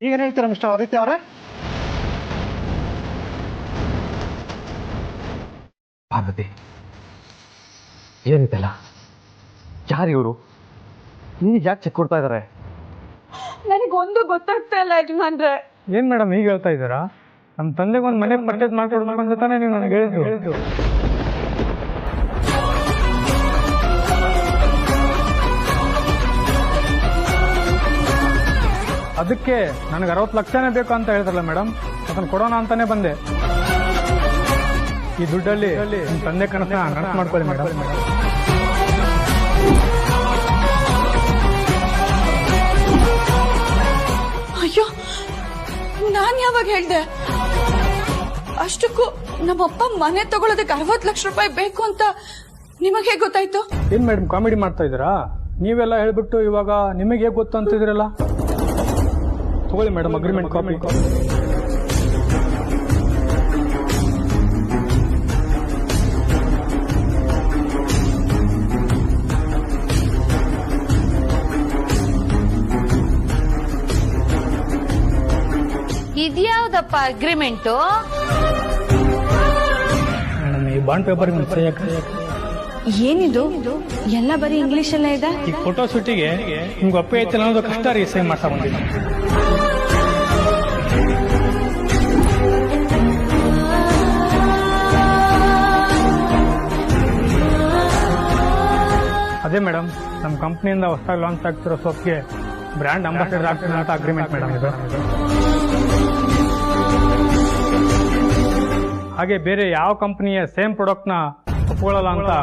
ಈಗೇನು ಹೇಳ್ತೀರಾ ಮಿಸ್ಟರ್ ಆದಿತ್ಯ ಅವರೇ? ಪಾರ್ವತಿ, ಏನಿದೆಲ್ಲ? ಯಾರು ಇವರು? ನಿನಗೆ ಯಾಕೆ ಚೆಕ್ ಕೊಡ್ತಾ ಇದ್ದಾರೆ? ನನಗೊಂದು ಗೊತ್ತಾಗ್ತಾ ಇಲ್ಲ ಯಜಮಾನ್ರೆ. ಏನ್ ಮೇಡಮ್ ಈಗ ಹೇಳ್ತಾ ಇದ್ದೀರಾ? ನಮ್ಮ ತಂದೆಗೆ ಒಂದು ಮನೆ ಪರ್ಚೇಸ್ ಮಾಡ್ಕೊಡ್ಬೇಕು ಅಂತ ತಾನೇ ನೀವು ನನಗೆ ಹೇಳಿದ್ದು. ಅದಕ್ಕೆ ನನಗೆ 60 ಲಕ್ಷನೇ ಬೇಕು ಅಂತ ಹೇಳಿದ್ರಲ್ಲ ಮೇಡಮ್, ಅದನ್ನ ಕೊಡೋಣ ಅಂತಾನೆ ಬಂದೆ. ಈ ದುಡ್ಡಲ್ಲಿ ನಿಮ್ಮ ತಂದೆ ಕನಸನ್ನ ನನಸು ಮಾಡ್ಕೊಳ್ಳಿ ಮೇಡಮ್. ಅಯ್ಯೋ, ನಾನ್ ಯಾವಾಗ ಹೇಳ್ದೆ? ಅಷ್ಟಕ್ಕೂ ನಮ್ಮಪ್ಪ ಮನೆ ತಗೊಳ್ಳೋದಕ್ಕೆ 60 ಲಕ್ಷ ರೂಪಾಯಿ ಬೇಕು ಅಂತ ನಿಮಗೆ ಗೊತ್ತಾಯ್ತು? ಏನ್ ಮೇಡಮ್ ಕಾಮಿಡಿ ಮಾಡ್ತಾ ಇದ್ದೀರಾ? ನೀವೆಲ್ಲ ಹೇಳ್ಬಿಟ್ಟು ಇವಾಗ ನಿಮಗೆ ಹೇಗೆ ಗೊತ್ತು ಅಂತಿದ್ರಲ್ಲ. ತಗೊಳ್ಳಿ ಮೇಡಮ್ ಅಗ್ರಿಮೆಂಟ್ ಕಾಪಿ. ಇದ್ಯಾವ್ದಪ್ಪ ಅಗ್ರಿಮೆಂಟು? ಮೇಡಮ್ ಈ ಬಾಂಡ್ ಪೇಪರ್ ಏನಿದು? ಎಲ್ಲ ಬರೀ ಇಂಗ್ಲಿಷ್ ಅಲ್ಲೇ ಇದೆ. ಈ ಫೋಟೋ ಶೂಟಿಗೆ ನಿಮ್ಗೆ ಒಪ್ಪೆ ಐತೆ ಅನ್ನೋದು ಕಷ್ಟ ರೀ, ಸೈನ್ ಮಾಡ್ತಾ ಬಂದಿದ್ದೆ. ಅದೇ ಮೇಡಮ್, ನಮ್ಮ ಕಂಪ್ನಿಯಿಂದ ಹೊಸದಾಗಿ ಲಾಂಚ್ ಆಗ್ತಿರೋ ಸೋಪ್ಗೆ ಬ್ರ್ಯಾಂಡ್ ಅಂಬಾಸಿಡರ್ ಆಗ್ತೀನಿ ಅಂತ ಅಗ್ರಿಮೆಂಟ್ ಮೇಡಮ್ ಇದು. ಹಾಗೆ ಬೇರೆ ಯಾವ ಕಂಪನಿಯ ಸೇಮ್ ಪ್ರಾಡಕ್ಟ್ನ ಒಪ್ಕೊಳ್ಳಲ್ಲ ಅಂತ